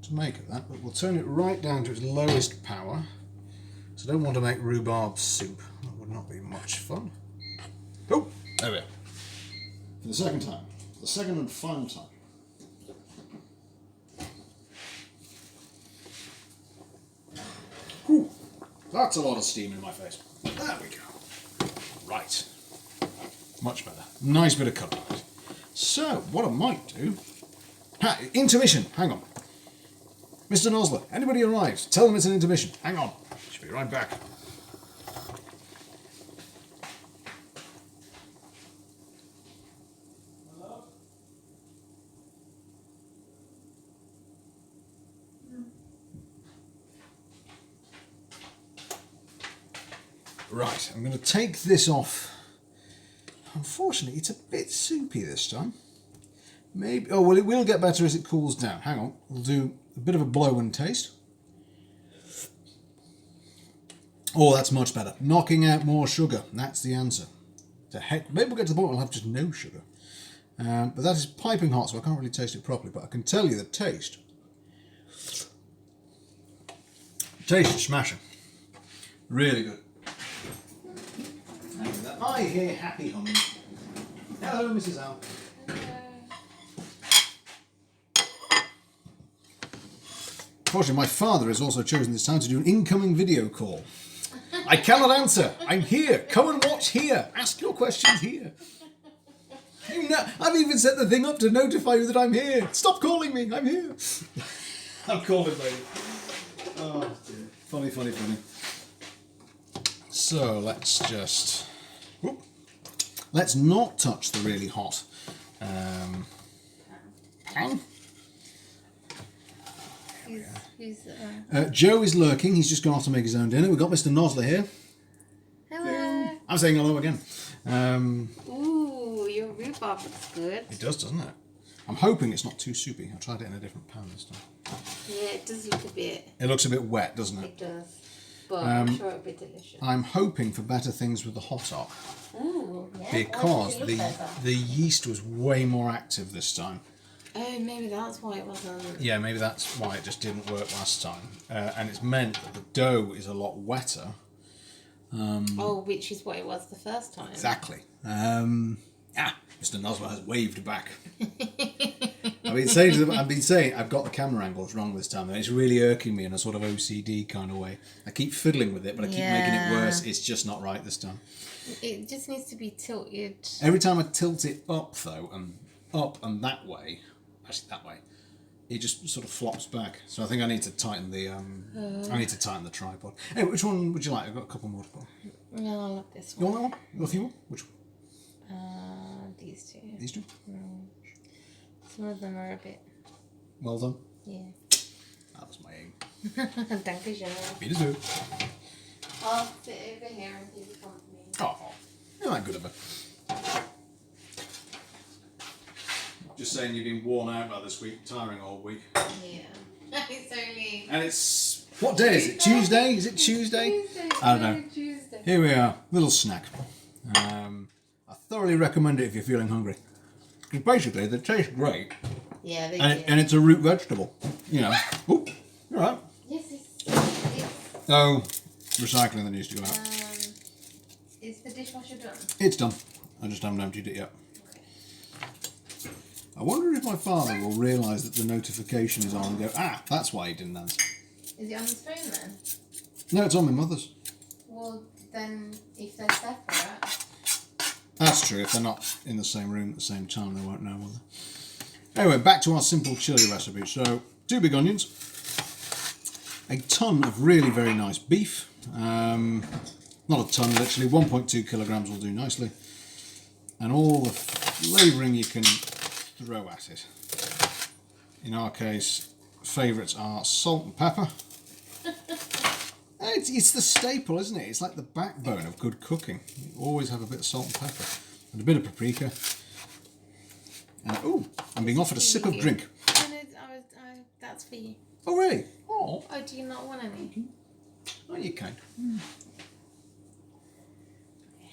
to make of that, but we'll turn it right down to its lowest power. So I don't want to make rhubarb soup. That would not be much fun. Oh, there we are. For the second time. The second and final time. Whew, that's a lot of steam in my face. There we go. Right. Much better. Nice bit of colour. So, what I might do... intermission. Hang on. Mr. Nosler, anybody arrives? Tell them it's an intermission. Hang on. Should be right back. Hello? Right, I'm going to take this off. Unfortunately, it's a bit soupy this time. Maybe. Oh, well, it will get better as it cools down. Hang on. We'll do a bit of a blow and taste. Oh, that's much better. Knocking out more sugar. That's the answer. To heck, maybe we'll get to the point where we'll have just no sugar. But that is piping hot, so I can't really taste it properly. But I can tell you the taste. Taste is smashing. Really good. I hear happy humming. Hello, Mrs. Al. Unfortunately, my father has also chosen this time to do an incoming video call. I cannot answer. I'm here. Come and watch here. Ask your questions here. You know, I've even set the thing up to notify you that I'm here. Stop calling me. I'm here. I'm calling, lady. Oh, dear. Funny, funny, funny. So let's just... Whoop. Let's not touch the really hot pan. Joe is lurking. He's just gone off to make his own dinner. We've got Mr. Nosler here.
Hello.
I'm saying hello again.
Ooh, your rhubarb looks good.
It does, doesn't it? I'm hoping it's not too soupy. I tried it in a different pan this time.
Yeah, it does look a bit...
It looks a bit wet, doesn't it?
It does. But I'm sure it'll be delicious.
I'm hoping for better things with the hot up.
Ooh, yeah.
Because the yeast was way more active this time.
Oh, maybe that's why it wasn't...
Yeah, maybe that's why it just didn't work last time. And it's meant that the dough is a lot wetter.
Which is what it was the first time.
Exactly. Mr. Nosler has waved back. I've been saying I've got the camera angles wrong this time, and it's really irking me in a sort of OCD kind of way. I keep fiddling with it, but I keep making it worse. It's just not right this time.
It just needs to be tilted.
Every time I tilt it up, though, and up and that way, actually that way, it just sort of flops back. So I think I need to tighten the the tripod. Anyway, which one would you like? I've got a couple more to put.
No, I like this
You
one.
want that one? You got a few more? Which one?
These two.
These two?
Some of them are a bit...
Well done.
Yeah.
That was my aim.
Dankeschön.
Me too.
I'll sit over here and do the company.
Oh, you're that good of her. Just saying you've been worn out by this week, tiring all week.
Yeah. It's only...
And it's... What day is it? Tuesday? Is it Tuesday?
Tuesday.
I don't know.
Tuesday.
Here we are. Little snack. I thoroughly recommend it if you're feeling hungry. Because basically, they taste great,
Yeah, they
and,
do.
and it's a root vegetable. You know. Oop, all right.
Yes, it's.
Oh, recycling that needs to go out.
Is the dishwasher done?
It's done. I just haven't emptied it yet. I wonder if my father will realise that the notification is on and go, that's why he didn't answer.
Is it on his phone then?
No, it's on my mother's.
Well, then if they're separate.
That's true. If they're not in the same room at the same time, they won't know, will they? Anyway, back to our simple chili recipe. So, 2 big onions, a ton of really very nice beef. Not a ton, literally 1.2 kilograms will do nicely. And all the flavouring you can throw at it. In our case, favourites are salt and pepper. It's the staple, isn't it? It's like the backbone of good cooking. You always have a bit of salt and pepper. And a bit of paprika. And, I'm being offered a sip of drink.
That's for you.
Oh, really? Oh,
Do you not want any?
oh, you kind.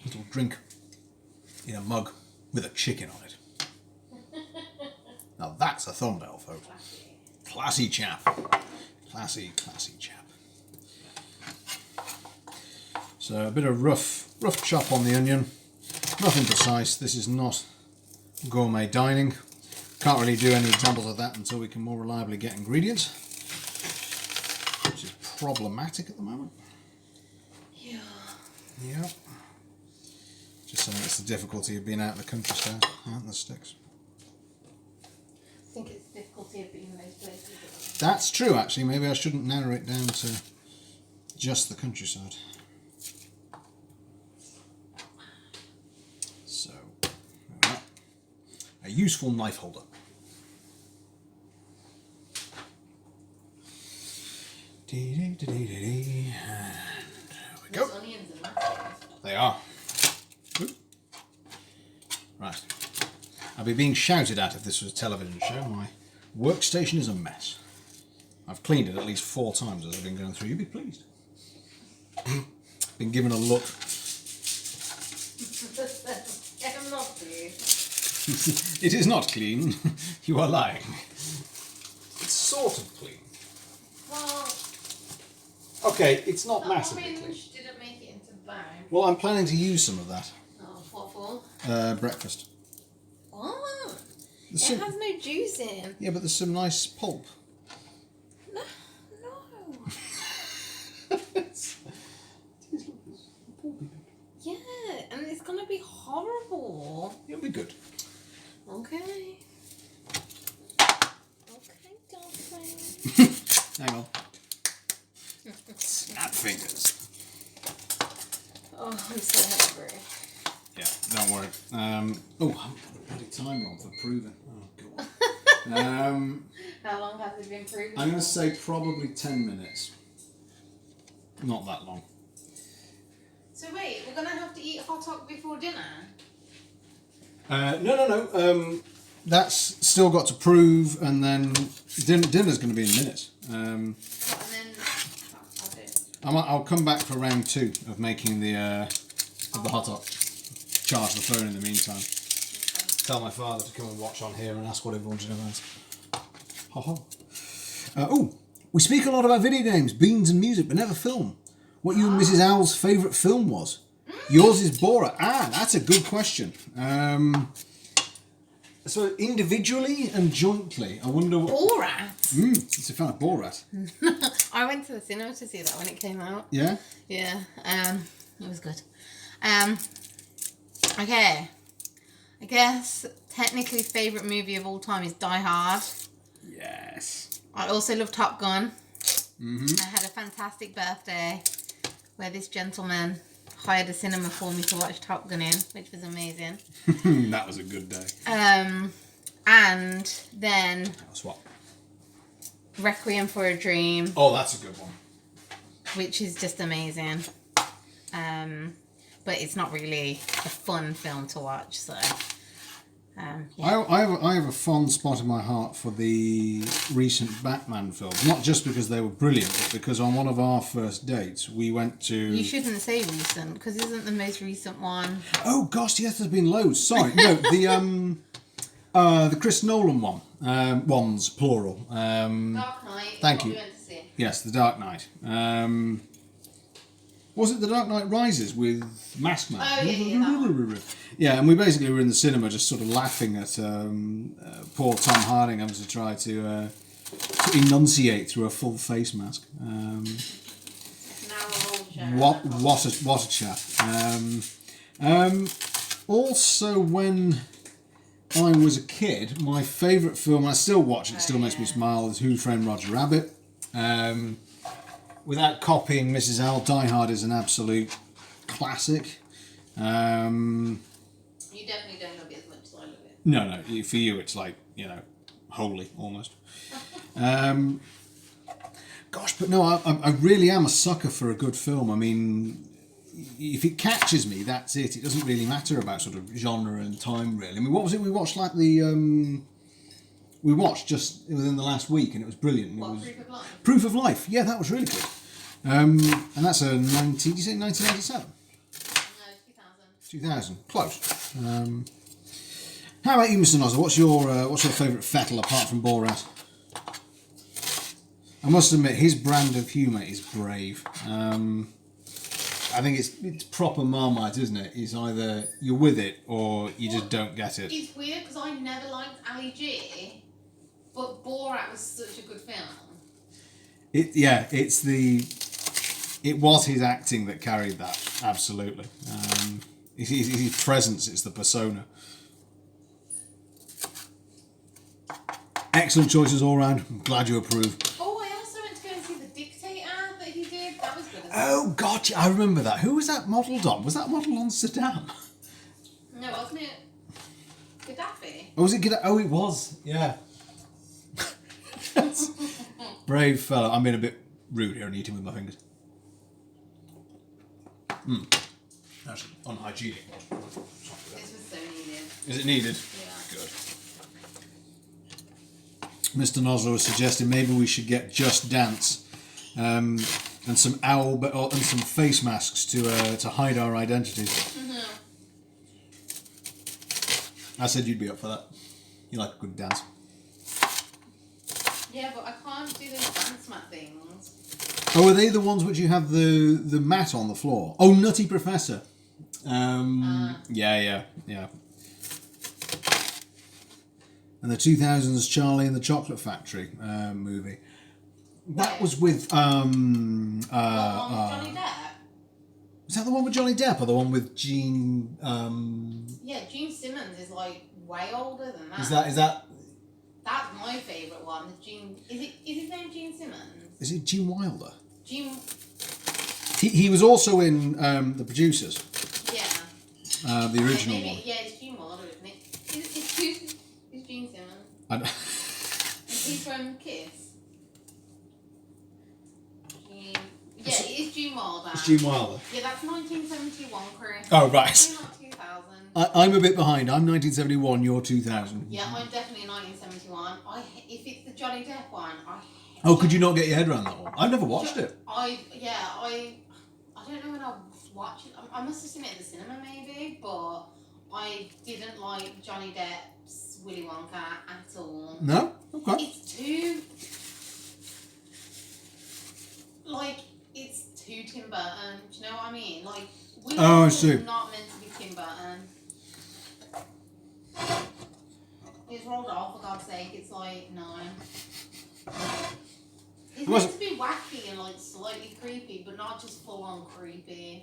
Little drink in a mug with a chicken on it. Now that's a thumbnail, folks. Classy chap. Classy chap. So a bit of rough chop on the onion. Nothing precise. This is not gourmet dining. Can't really do any examples of that until we can more reliably get ingredients, which is problematic at the moment.
Yeah.
Yeah. Just saying, it's the difficulty of being out in the countryside, out in the sticks.
I think it's the difficulty of being in those places.
That's true, actually. Maybe I shouldn't narrow it down to just the countryside. So, a useful knife holder. And there we go.
Those onions are massive.
They are. Ooh. Right. I'll be being shouted at if this was a television show. My workstation is a mess. I've cleaned it at least 4 times as I've been going through. You'll be pleased. Been given a look.
I'm not pleased.
It is not clean. You are lying. It's sort of clean.
Well,
Okay, it's not
the
massively clean.
orange didn't make it into brown.
Well, I'm planning to use some of that.
Oh, what for?
Breakfast.
What?
There's
It
some-
has no juice in.
Yeah, but there's some nice pulp.
No. Yeah, and it's gonna be horrible.
It'll be good.
Okay. Okay, darling.
Hang on. Snap fingers.
Oh, I'm so hungry.
Yeah, don't worry. I haven't got the bloody timer on for proving. Oh, God.
How long has it been proven?
I'm going to say probably 10 minutes. Not that long.
So wait, we're gonna have to eat hot dog before dinner?
No. That's still got to prove, and then dinner's going to be in minutes.
And then I'll do it.
I'll come back for round 2 of making the hot dog. Charge the phone in the meantime. Tell my father to come and watch on here and ask what everyone should have asked. Ha ha. We speak a lot about video games, beans and music, but never film. What you and Mrs. Owl's favourite film was? Yours is Borat. That's a good question. So individually and jointly, I wonder what...
Borat?
It's a fan of Borat.
I went to the cinema to see that when it came out.
Yeah?
Yeah, it was good. Okay. I guess technically favourite movie of all time is Die Hard.
Yes.
I also love Top Gun. I had a fantastic birthday where this gentleman hired a cinema for me to watch Top Gun in, which was amazing.
That was a good day.
And then
That's what?
Requiem for a Dream,
Oh, that's a good one.
which is just amazing. But it's not really a fun film to watch, so Yeah.
I have a fond spot in my heart for the recent Batman films, not just because they were brilliant, but because on one of our first dates we went to.
You shouldn't say recent, because isn't the most recent one?
Oh gosh, yes, there's been loads. Sorry, no, the Chris Nolan one, ones plural.
Dark Knight.
Thank you.
We went to see.
Yes, The Dark Knight. Was it The Dark Knight Rises with Mask Man?
Oh, yeah, that one.
Yeah, and we basically were in the cinema just sort of laughing at poor Tom Harding having to try to enunciate through a full face mask.
Now we're all sharing.
What a chap. Also, when I was a kid, my favourite film, and I still watch it, still makes me smile, is Who Framed Roger Rabbit. Without copying Mrs. L, Die Hard is an absolute classic.
You definitely don't love it as much as I love it.
No, for you it's like, holy, almost. Gosh, but no, I really am a sucker for a good film. I mean, if it catches me, that's it. It doesn't really matter about sort of genre and time, really. I mean, what was it we watched, like we watched just within the last week, and it was brilliant.
What,
it was
Proof of Life?
Proof of Life. Yeah, that was really good. And that's a 1987?
No, 2000.
2000. Close. How about you, Mr. Nozzer? What's your favourite fettle apart from Borat? I must admit, his brand of humour is brave. I think it's proper Marmite, isn't it? It's either you're with it or you just don't get it.
It's weird because I never liked Ali G, but Borat was such a good film.
It was his acting that carried that, absolutely. It's his presence, it's the persona. Excellent choices all round. I'm glad you approve.
Oh, I also went to go and see The Dictator that he did. That was good as well.
Oh, God, I remember that. Who was that modelled on? Was that modelled on Saddam?
No, wasn't it Gaddafi?
Or was it Gaddafi? Oh, it was, yeah. Brave fella. I'm being a bit rude here and eating with my fingers. That's unhygienic.
This was so needed.
Is it needed?
Yeah.
Good. Mr. Nozler was suggesting maybe we should get Just Dance and some and some face masks to hide our identities.
Mm-hmm.
I said you'd be up for that. You like a good dance.
Yeah, but I can't do those dance mat things.
Oh, are they the ones which you have the mat on the floor? Oh, Nutty Professor. Yeah. And the 2000s Charlie and the Chocolate Factory movie. That was with
Johnny Depp?
Was that the one with Johnny Depp or the one with Gene?
Yeah, Gene Simmons is like way older than that.
Is that?
That's my favourite one. Gene is his name Gene Simmons?
Is it Gene Wilder?
Gene.
He was also in The Producers.
Yeah.
The original one.
Yeah, it's Gene Wilder, isn't it? It's Gene Simmons. He's from Kiss. Yeah, it is Gene Wilder.
It's Gene Wilder.
Yeah, that's 1971, Chris.
Oh, right.
Not 2000.
I'm a bit behind. I'm 1971. You're 2000.
Yeah, I'm definitely 1971. If it's the Johnny Depp one,
Oh, could you not get your head around that one? I've never watched it.
I don't know when I watched it. I must have seen it at the cinema maybe, but I didn't like Johnny Depp's Willy Wonka at all.
No? Okay.
It's too Tim Burton. Do you know what I mean? Like, Willy
I
Wonka
see.
is not meant to be Tim Burton. It's rolled off, for God's sake. It's like, no. It's meant to be wacky and like slightly creepy, but not just full on creepy.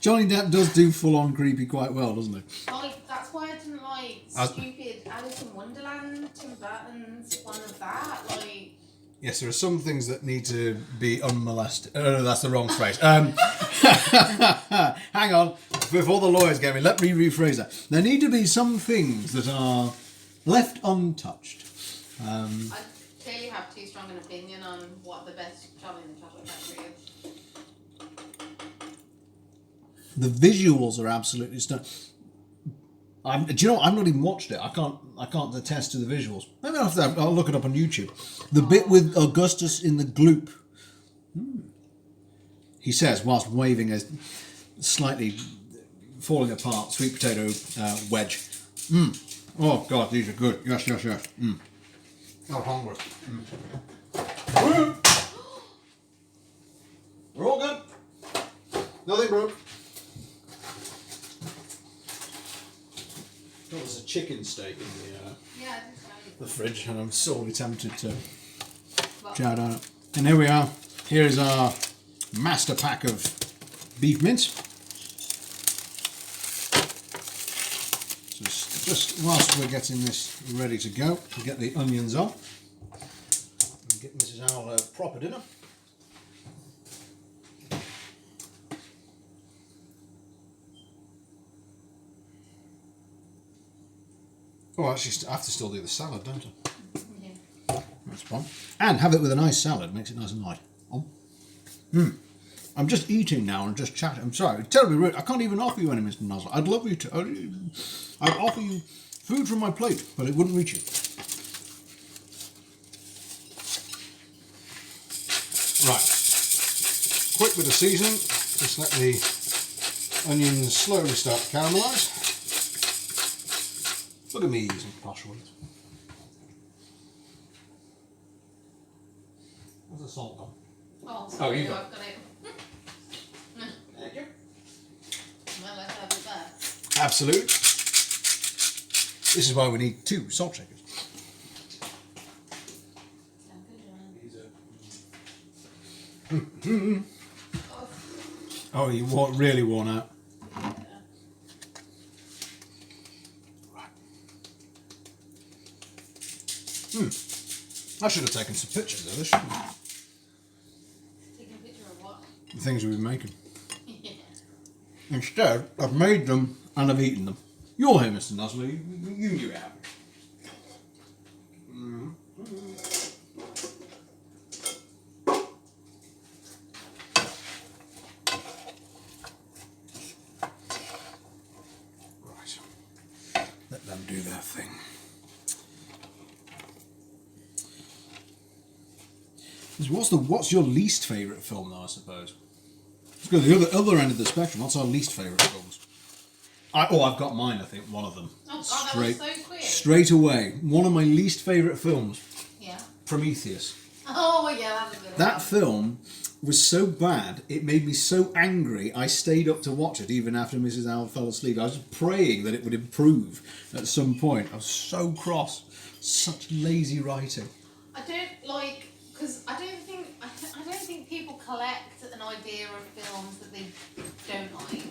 Johnny Depp does do full on creepy quite well, doesn't he?
Like, that's why I didn't like stupid Alice in Wonderland, Tim Burton's one of that. Like,
yes, there are some things that need to be unmolested. Oh, no, that's the wrong phrase. Hang on. Before the lawyers get me, let me rephrase that. There need to be some things that are left untouched.
I clearly have too strong an opinion on what the best Charlie and the Chocolate Factory is.
The visuals are absolutely stunning. Do you know what? I've not even watched it. I can't attest to the visuals. Maybe I'll look it up on YouTube. The bit with Augustus in the gloop. He says, whilst waving a slightly falling apart sweet potato wedge. Oh God, these are good. Yes. I'm hungry. We're all good. Nothing broke. Oh, there's a chicken steak in the fridge, and I'm sorely tempted to chow down it. And here we are. Here is our master pack of beef mince. Just whilst we're getting this ready to go, we'll get the onions on and get Mrs. Owl a proper dinner. Oh, actually, I have to still do the salad, don't I?
Yeah.
That's fun. And have it with a nice salad, makes it nice and light. I'm just eating now and just chatting. I'm sorry, it's terribly rude. I can't even offer you any, Mr. Nozzle. I'd love you to. I'd offer you food from my plate, but it wouldn't reach you. Right. Quick bit of seasoning. Just let the onions slowly start to caramelise. Look at me using posh words. Where's the salt gone?
Oh, sorry,
you got
I've got it.
Thank you.
Well, let's have it back.
Absolutely. This is why we need 2 salt shakers. Oh, you really worn out. I should have taken some pictures of this, shouldn't I?
Taking a picture of what?
The things we've been making.
Yeah.
Instead, I've made them and I've eaten them. You're here, Mr. Nusley. You knew it happened. Right. Let them do their thing. What's your least favourite film, though, I suppose? Let's go to the other end of the spectrum. What's our least favourite films? I've got mine, I think, one of them.
Oh, God, that was so quick.
Straight away. One of my least favourite films,
Yeah.
Prometheus.
Oh, yeah, that was a good.
That film was so bad, it made me so angry, I stayed up to watch it even after Mrs. Owl fell asleep. I was praying that it would improve at some point. I was so cross. Such lazy writing.
I don't like, because I don't think people collect an idea of films that they don't like.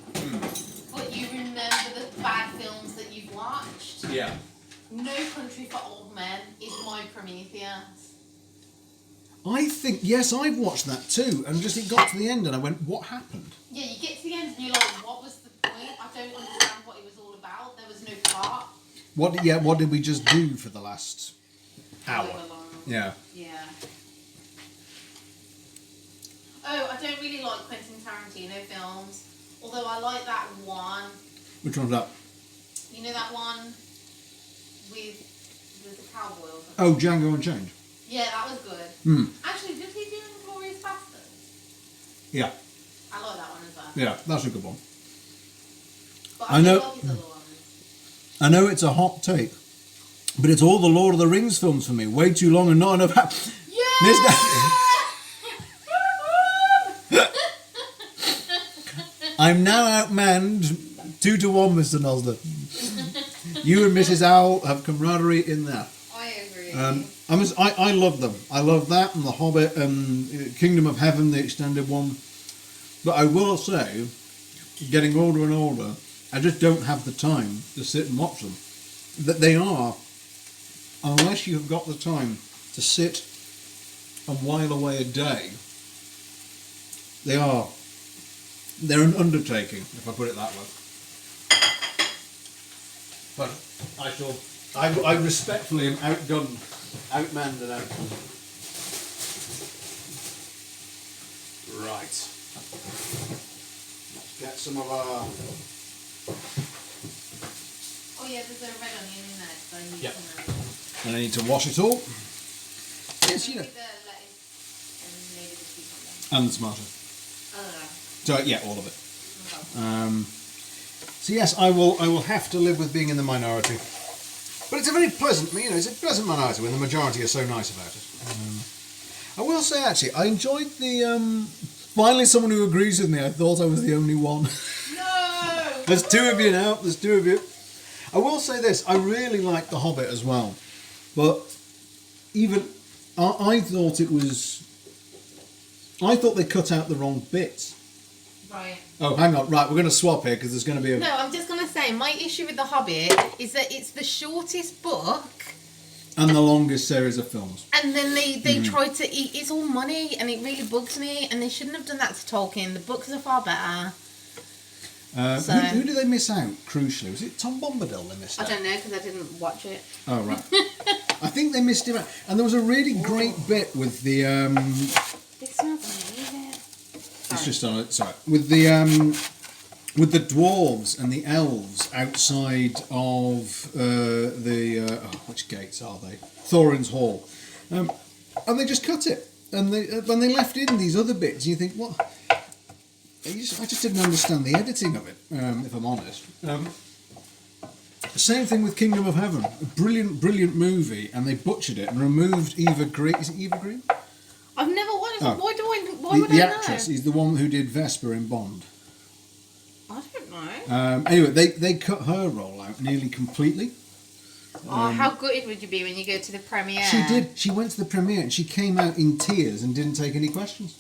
But you remember the bad films that you've watched.
Yeah.
No Country for Old Men is my Prometheus.
I think, yes, I've watched that too, and just it got to the end and I went, what happened?
Yeah, you get to the end and you're like, what was the point? I don't understand what it was all about. There was no plot.
What did we just do for the last hour? Yeah.
Yeah. Oh, I don't really like Quentin Tarantino films. Although I like that one.
Which one's that?
You know that one with the cowboy or something?
Oh, Django Unchained.
Yeah, that was good. Actually, did he do Inglourious Basterds?
Yeah.
I like that one as well.
Yeah, that's a good one.
But
I
I
know-
like his other ones.
I know it's a hot take, but it's all the Lord of the Rings films for me. Way too long and not enough.
Yeah!
I'm now outmanned 2-1, Mr. Nosler. You and Mrs. Owl have camaraderie in that.
I agree.
I love them. I love that and The Hobbit and Kingdom of Heaven, the extended one. But I will say, getting older and older, I just don't have the time to sit and watch them. That they are, unless you have got the time to sit and while away a day, they're an undertaking, if I put it that way. But I respectfully am outgunned, outmanned and outgunned. Right. Let's get some of our...
I Oh yeah, there's a red onion in there, so I need
Yep.
some
And I need to wash it all. Yes, you know.
maybe the lettuce and maybe the cucumber.
And the tomato. So yeah, all of it.
Okay.
So yes, I will have to live with being in the minority. But it's a very pleasant, it's a pleasant minority when the majority are so nice about it. I will say actually, I enjoyed the finally someone who agrees with me. I thought I was the only one.
No!
There's two of you now. There's two of you. I will say this: I really like The Hobbit as well, but even I thought it was. I thought they cut out the wrong bits.
Right.
Oh, hang on. Right, we're going to swap here because there's going to be a.
No, I'm just going to say, my issue with The Hobbit is that it's the shortest book,
And the longest series of films.
and then they try to eat, it's all money, and it really bugs me, and they shouldn't have done that to Tolkien. The books are far better. So-
Who did they miss out, crucially? Was it Tom Bombadil they missed
I
out?
don't know, because I didn't watch it.
Oh, right. I think they missed him out. And there was a really great bit with the...
This smells amazing.
It's just on it. Sorry. With the dwarves and the elves outside of which gates are they? Thorin's Hall, and they just cut it, and they left in these other bits. And you think, what? I just didn't understand the editing of it, if I'm honest. Same thing with Kingdom of Heaven, a brilliant movie, and they butchered it and removed Eva Green. Is it Eva Green?
I've never watched it.
Oh.
Why would
The
I know?
actress is the one who did Vesper in Bond.
I don't know.
Anyway, they cut her role out nearly completely.
Oh, how gutted would you be when you go to the premiere?
She did. She went to the premiere and she came out in tears and didn't take any questions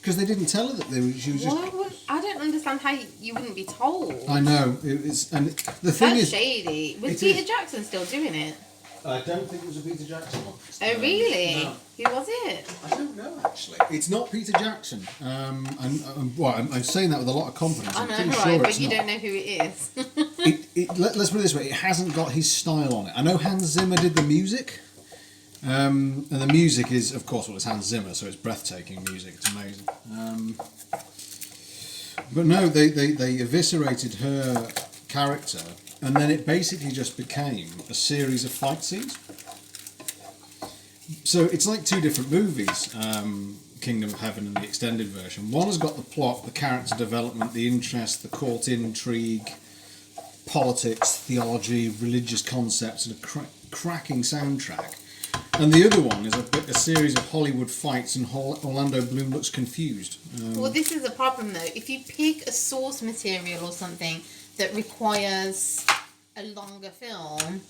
because they didn't tell her that she was just.
Why would, I don't understand how you wouldn't be told.
I know it's and the thing
That's
is,
shady. Was
it
Peter
is.
Jackson still doing it?
I don't think it was a Peter Jackson one.
Oh, really?
No.
Who was it?
I don't know actually. It's not Peter Jackson. I'm saying that with a lot of confidence.
I
I'm
know,
pretty
right,
sure
but
it's
you
not.
don't know who it is.
Let's put it this way: it hasn't got his style on it. I know Hans Zimmer did the music, and the music is, of course, it's Hans Zimmer, so it's breathtaking music. It's amazing. But no, they eviscerated her character, and then it basically just became a series of fight scenes. So it's like two different movies. Kingdom of Heaven and the extended version. One has got the plot, the character development, the interest, the court intrigue, politics, theology, religious concepts, and a cracking soundtrack. And the other one is a series of Hollywood fights, and Orlando Bloom looks confused.
Well, this is a problem though. If you pick a source material or something that requires a longer film,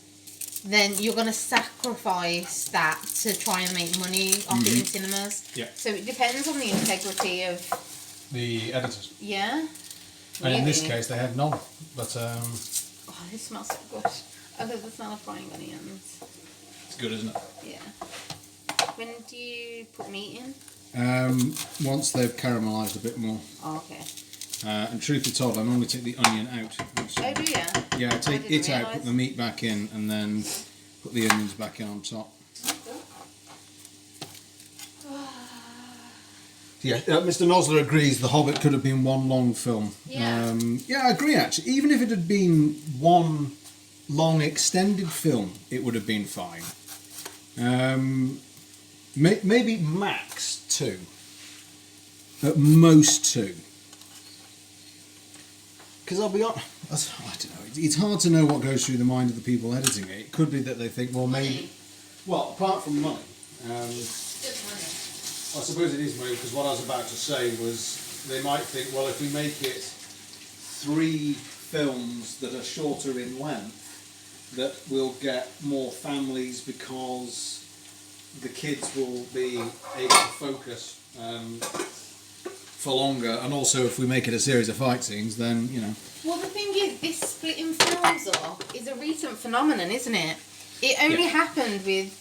then you're going to sacrifice that to try and make money off it in cinemas.
Yeah.
So it depends on the integrity of.
The editors.
Yeah.
And in this
Really?
case, they had none. But
Oh, this smells so good. I love the smell of frying onions.
it's good, isn't it?
Yeah. When do you put meat in?
Once they've caramelised a bit more.
Oh, okay.
And truth be told, I normally take the onion out.
Oh, do you?
Yeah, I take
didn't
it out,
realise.
put the meat back in, and then put the onions back in on top. Yeah, Mr. Nosler agrees The Hobbit could have been one long film.
Yeah.
Yeah, I agree actually. Even if it had been one long extended film, it would have been fine. Maybe max 2. At most 2. Because I'll be honest, I don't know, it's hard to know what goes through the mind of the people editing it. It could be that they think, well, maybe... Well, apart from money, I suppose it is money, because what I was about to say was they might think, well, if we make it 3 films that are shorter in length, that we'll get more families because the kids will be able to focus for longer, and also if we make it a series of fight scenes, then, you know...
Well, the thing is, this splitting films up is a recent phenomenon, isn't it? It only happened with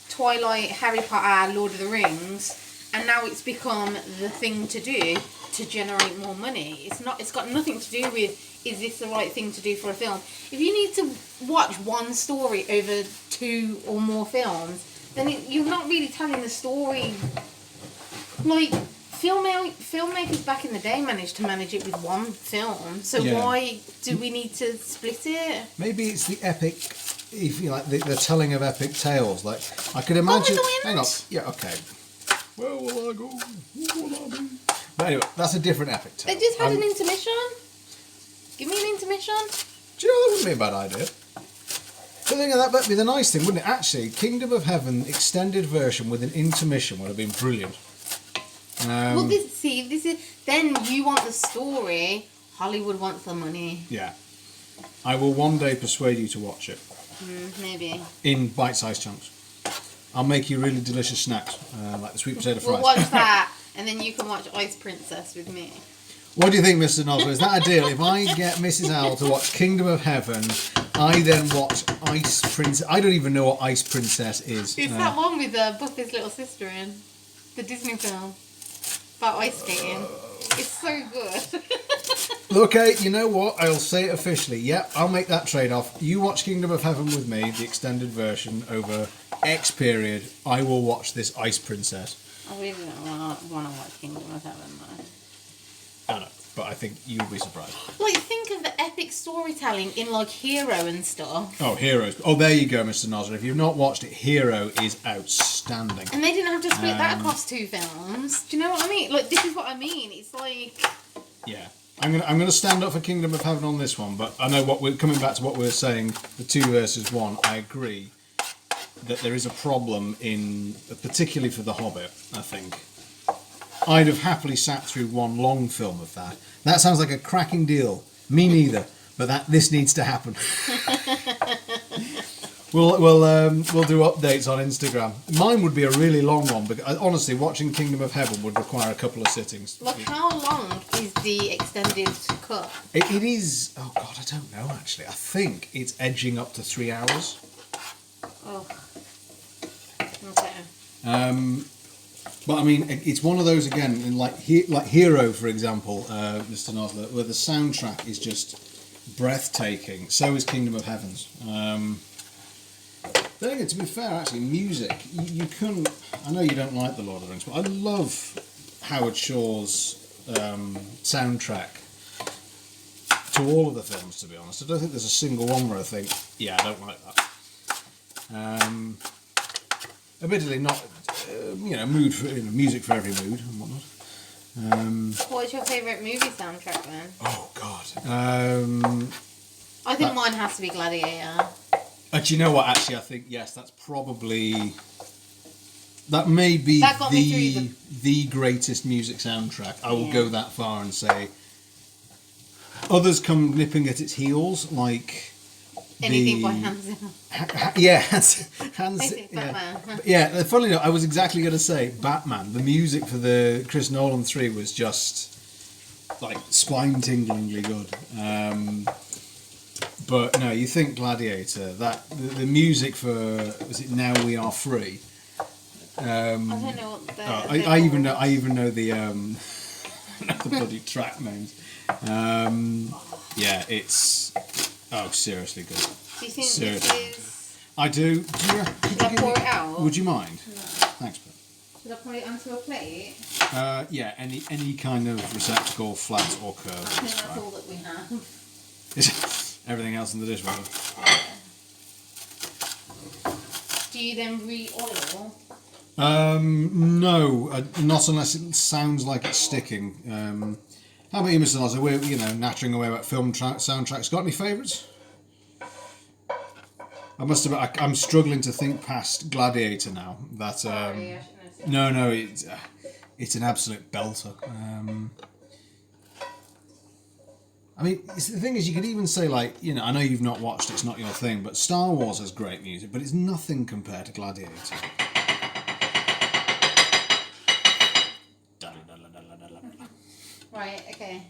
Twilight, Harry Potter, Lord of the Rings, and now it's become the thing to do to generate more money. It's got nothing to do with, is this the right thing to do for a film? If you need to watch one story over 2 or more films, then you're not really telling the story. Like, filmmakers back in the day managed to manage it with one film. So
Yeah.
why do we need to split it?
Maybe it's the epic, if you like, the telling of epic tales. Like I could imagine.
the wind.
Hang on. Yeah. Okay. Where will I go? Who will I be? But anyway, that's a different epic tale.
They just had an intermission. Give me an intermission.
Do you know that wouldn't be a bad idea? The thing of that'd be the nice thing, wouldn't it? Actually, Kingdom of Heaven extended version with an intermission would have been brilliant.
Well, this is then you want the story. Hollywood wants the money.
Yeah. I will one day persuade you to watch it.
Maybe.
In bite-sized chunks. I'll make you really delicious snacks, like the sweet potato fries.
We'll watch that, and then you can watch Ice Princess with me.
What do you think, Mr. Nosler? Is that a deal? If I get Mrs. Owl to watch Kingdom of Heaven, I then watch Ice Princess. I don't even know what Ice Princess is.
It's that one with Buffy's little sister in the Disney film about ice skating. It's so good.
Okay, you know what? I'll say it officially. Yep, I'll make that trade-off. You watch Kingdom of Heaven with me, the extended version, over X period. I will watch this Ice Princess.
I really don't want to watch Kingdom of Heaven though.
I know, but I think you'll be surprised.
Like, think of the epic storytelling in like Hero and stuff.
Oh, Heroes. Oh, there you go, Mr. Nosler. If you've not watched it, Hero is outstanding.
And they didn't have to split that across two films. Do you know what I mean? Like, this is what I mean. It's like...
Yeah. I'm gonna stand up for Kingdom of Heaven on this one, but I know what we're coming back to what we were saying, the 2 versus 1, I agree that there is a problem in, particularly for The Hobbit, I think. I'd have happily sat through one long film of that. That sounds like a cracking deal. Me neither, but this needs to happen. We'll do updates on Instagram. Mine would be a really long one, but honestly, watching Kingdom of Heaven would require a couple of sittings.
Like, how long is the extended cut?
It is. Oh God, I don't know actually. I think it's edging up to 3 hours.
Oh. Okay.
But I mean, it's one of those again, in like Hero, for example, Mr. Nosler, where the soundtrack is just breathtaking. So is Kingdom of Heaven's. Then again, to be fair, actually, music, you couldn't... I know you don't like The Lord of the Rings, but I love Howard Shaw's soundtrack to all of the films, to be honest. I don't think there's a single one where I think, yeah, I don't like that. Admittedly, not, music for every mood and whatnot.
What's your favourite movie soundtrack then?
Oh, God.
I think mine has to be Gladiator.
Do you know what? Actually, I think yes. That's probably that may be
That got me through
the greatest music soundtrack. I will go that far and say others come nipping at its heels, like
anything by Hans Zimmer.
yeah, Hans.
Batman.
Yeah. Funnily enough, I was exactly going to say Batman. The music for the Chris Nolan 3 was just like spine-tinglingly good. But no, you think Gladiator, that the music for was it Now We Are Free?
I don't know what the...
I even know the the bloody track names. Yeah, it's seriously good.
Do you think
Seriously.
this is...
I do.
Should I pour it out?
Would you mind?
No.
Thanks, Ben.
Should I put it onto a plate?
Yeah, any kind of receptacle, flat or
I
curved.
think
is
that's
fine.
all that we have.
Everything else in the dishwasher.
Do you then re-oil?
No, not unless it sounds like it's sticking. How about you, Mr. Nosler? We're nattering away about film soundtracks. Got any favourites? I must admit, I'm struggling to think past Gladiator now. That
Sorry, I shouldn't have said
no, it's an absolute belter. I mean, the thing is, you could even say, like, I know you've not watched it, it's not your thing, but Star Wars has great music, but it's nothing compared to Gladiator.
Right, okay.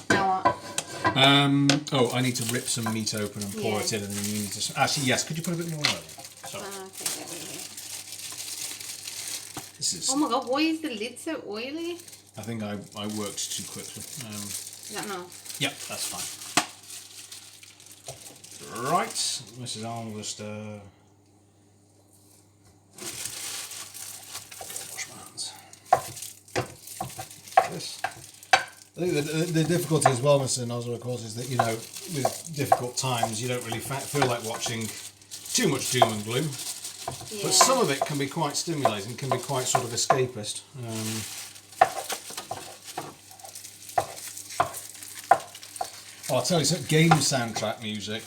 Now what?
I need to rip some meat open and pour it in, and then you need to... Actually, yes, could you put a bit more oil? Sorry. This is...
Oh my god, why is the lid so oily?
I think I worked too quickly.
No.
Yep, that's fine. Right, Mrs. Arnold just wash my hands. this. I think the difficulty as well, Mr. Nosler, of course, is that, you know, with difficult times, you don't really feel like watching too much doom and gloom.
Yeah.
But some of it can be quite stimulating, can be quite sort of escapist. I'll tell you, some game soundtrack music,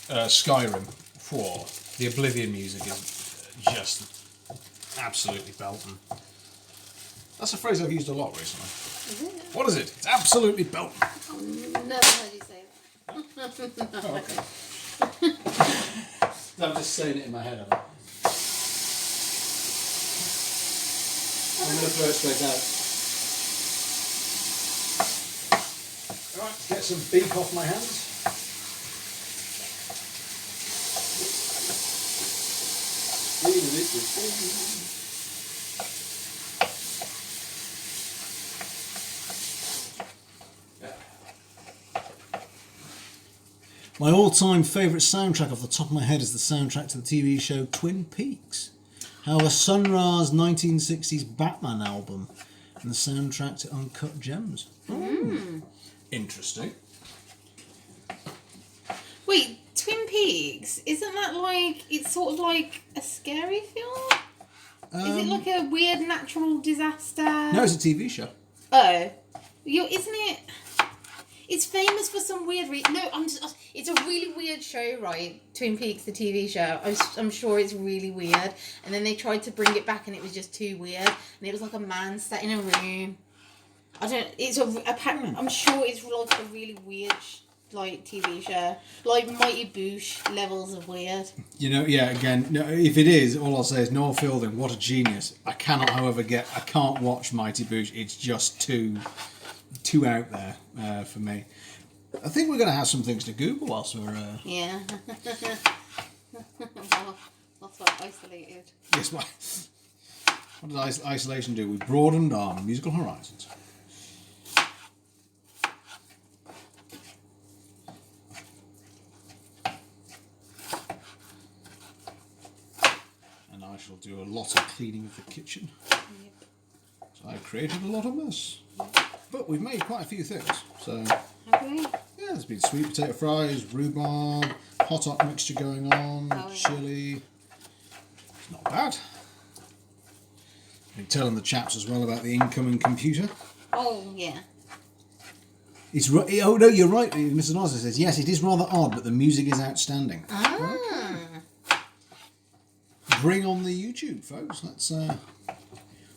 Skyrim 4, the Oblivion music is just absolutely belting. That's a phrase I've used a lot recently.
Is it?
What is it? It's absolutely belting.
I've never heard you say that.
Oh, okay. I'm just saying it in my head. I'm going to throw it straight out. Alright, let's get some beak off my hands. My all-time favourite soundtrack off the top of my head is the soundtrack to the TV show Twin Peaks. However, Sun Ra's 1960s Batman album and the soundtrack to Uncut Gems. Interesting.
Wait, Twin Peaks, isn't that like, it's sort of like a scary film? Is it like a weird natural disaster?
No, it's a TV show.
Oh. Isn't it? It's famous for some weird reason. No, it's a really weird show, right? Twin Peaks, the TV show. I'm sure it's really weird. And then they tried to bring it back and it was just too weird. And it was like a man sat in a room. I'm sure it's like a really weird like TV show. Like Mighty Boosh levels of weird.
You know, yeah, again, no, if it is, all I'll say is Noel Fielding, what a genius. I can't watch Mighty Boosh. It's just too out there for me. I think we're going to have some things to Google whilst we're...
Yeah. Well, that's what isolated.
Yes, what did isolation do? We broadened our musical horizons. And I shall do a lot of cleaning of the kitchen.
Yep.
So I created a lot of mess. But we've made quite a few things. So
Have we?
yeah, there's been sweet potato fries, rhubarb, hot hot mixture going on,
Oh, yeah.
chilli. It's not bad. Been telling the chaps as well about the incoming computer.
Oh, yeah.
Oh no, you're right. Mr. Nosler says yes. It is rather odd, but the music is outstanding.
Ah.
Bring on the YouTube, folks. Let's.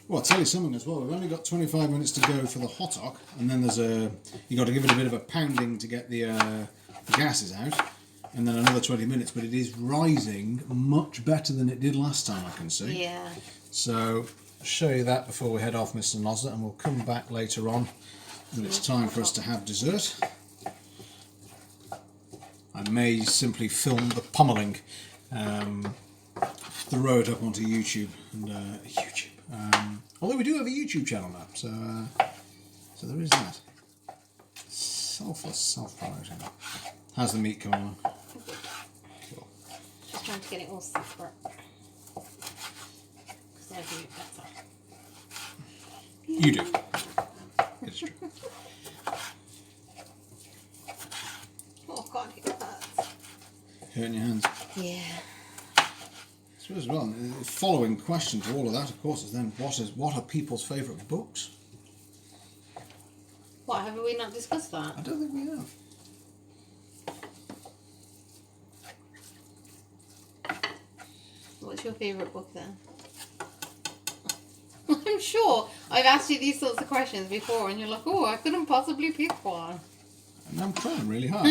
Well, I'll tell you something as well. We've only got 25 minutes to go for the hotdock, and then there's you got to give it a bit of a pounding to get the gases out, and then another 20 minutes. But it is rising much better than it did last time, I can see.
Yeah.
So I'll show you that before we head off, Mr. Nosler, and we'll come back later on when it's time for us to have dessert. I may simply film the pummeling, the road up onto YouTube and YouTube. Although we do have a YouTube channel now, so there is that. Self-promoting. How's the meat coming along? Cool.
Just trying to get it all separate. Because I do it better.
You do. It's true.
Oh, God, it hurts.
Hurting your hands.
Yeah.
I suppose as well, the following question to all of that, of course, is then what are people's favourite books?
What, have we not discussed that?
I don't think we have.
What's your favourite book then? I'm sure I've asked you these sorts of questions before and you're like, oh, I couldn't possibly pick one.
And I'm trying really hard.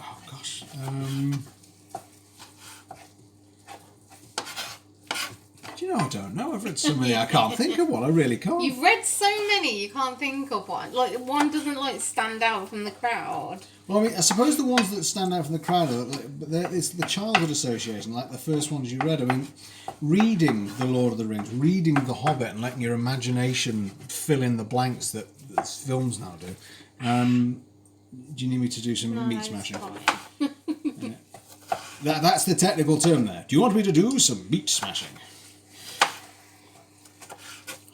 Oh gosh. Do you know, I don't know. I've read so many I can't think of one. I really can't.
You've read so many you can't think of one. Like, one doesn't like stand out from the crowd.
Well, I mean, I suppose the ones that stand out from the crowd are, it's the childhood association, like the first ones you read. I mean, reading The Lord of the Rings, reading The Hobbit, and letting your imagination fill in the blanks that films now do. Do you need me to do some meat smashing?
Fine.
That's the technical term there. Do you want me to do some meat smashing?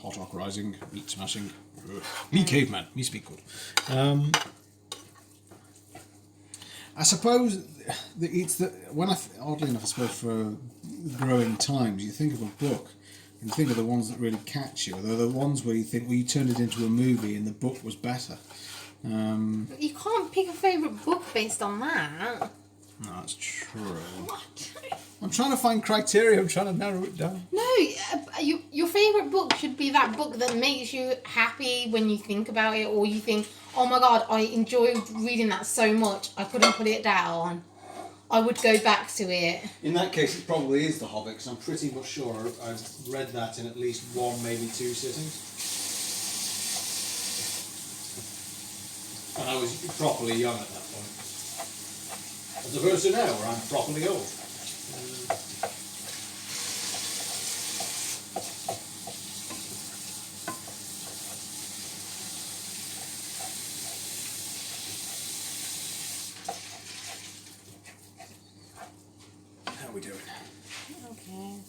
Hot Rock Rising, Meat Smashing, Me Caveman, Me Speak Good. I suppose that it's the when oddly enough, I suppose for growing times, you think of a book and you think of the ones that really catch you. They're the ones where you think, well, you turned it into a movie and the book was better.
You can't pick a favourite book based on that.
No, that's true.
What?
I'm trying to find criteria. I'm trying to narrow it down.
No, your favourite book should be that book that makes you happy when you think about it, or you think, oh my god, I enjoyed reading that so much, I couldn't put it down. I would go back to it.
In that case, it probably is The Hobbit, because I'm pretty much sure I've read that in at least one, maybe two sittings. And I was properly young at that point. As opposed to now, where I'm properly old. How are we doing?
Okay.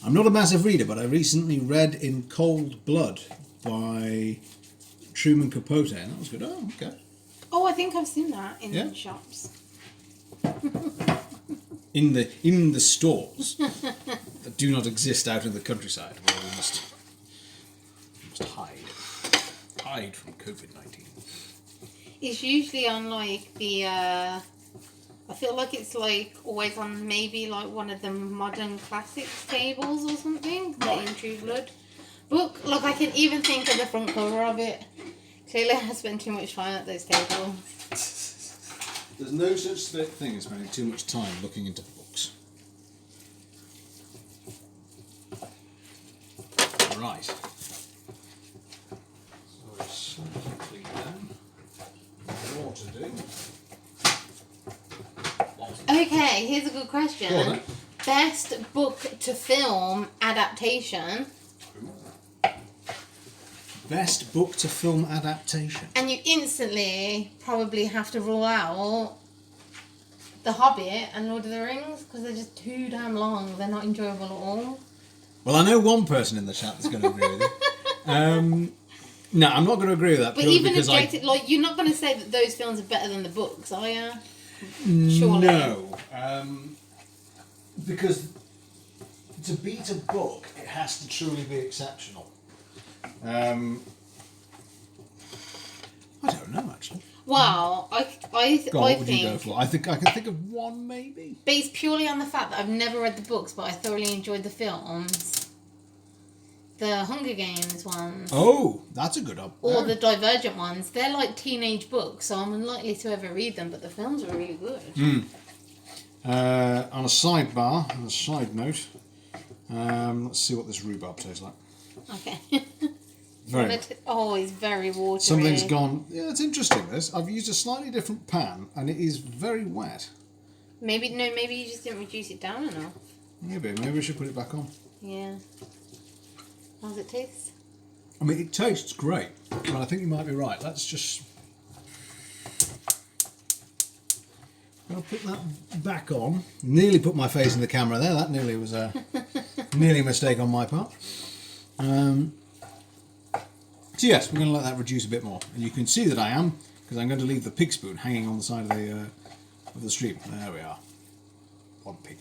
I'm not a massive reader, but I recently read In Cold Blood by Truman Capote, and that was good. Oh, okay.
Oh, I think I've seen that in
Yeah.
shops.
In the stores that do not exist out in the countryside, where we must hide from COVID-19.
It's usually on like the. I feel like it's like always on maybe like one of the modern classics tables or something. The In True Blood book. Look, I can even think of the front cover of it. Clearly, I spent too much time at those tables.
There's no such thing as spending too much time looking into books. Right. So it's slightly down. More to do.
Okay, here's a good question.
Go on, then.
Best book to film adaptation.
Best book to film adaptation.
And you instantly probably have to rule out The Hobbit and Lord of the Rings because they're just too damn long. They're not enjoyable at all.
Well, I know one person in the chat that's going to agree with you. No, I'm not going to agree with that.
But
purely
even
because
objective, like, you're not going to say that those films are better than the books, are you? Surely.
No. Because to beat a book, it has to truly be exceptional. I don't know, actually.
Well, I
Go on, what would
think,
you go for? I think I can think of one, maybe.
based purely on the fact that I've never read the books, but I thoroughly enjoyed the films, the Hunger Games ones,
Oh, that's a good up.
or the Divergent ones, they're like teenage books, so I'm unlikely to ever read them, but the films are really good.
On a sidebar, on a side note, let's see what this rhubarb tastes like.
Okay.
Very.
It's very watery.
Something's gone. Yeah, it's interesting. This I've used a slightly different pan, and it is very wet.
Maybe you just didn't reduce it down enough.
Maybe we should put it back on.
Yeah. How's it taste?
I mean, it tastes great, but I think you might be right. Let's just. I'll put that back on. Nearly put my face in the camera there. That nearly was a nearly a mistake on my part. So yes, we're going to let that reduce a bit more, and you can see that I am, because I'm going to leave the pig spoon hanging on the side of the stream. There we are. One pig.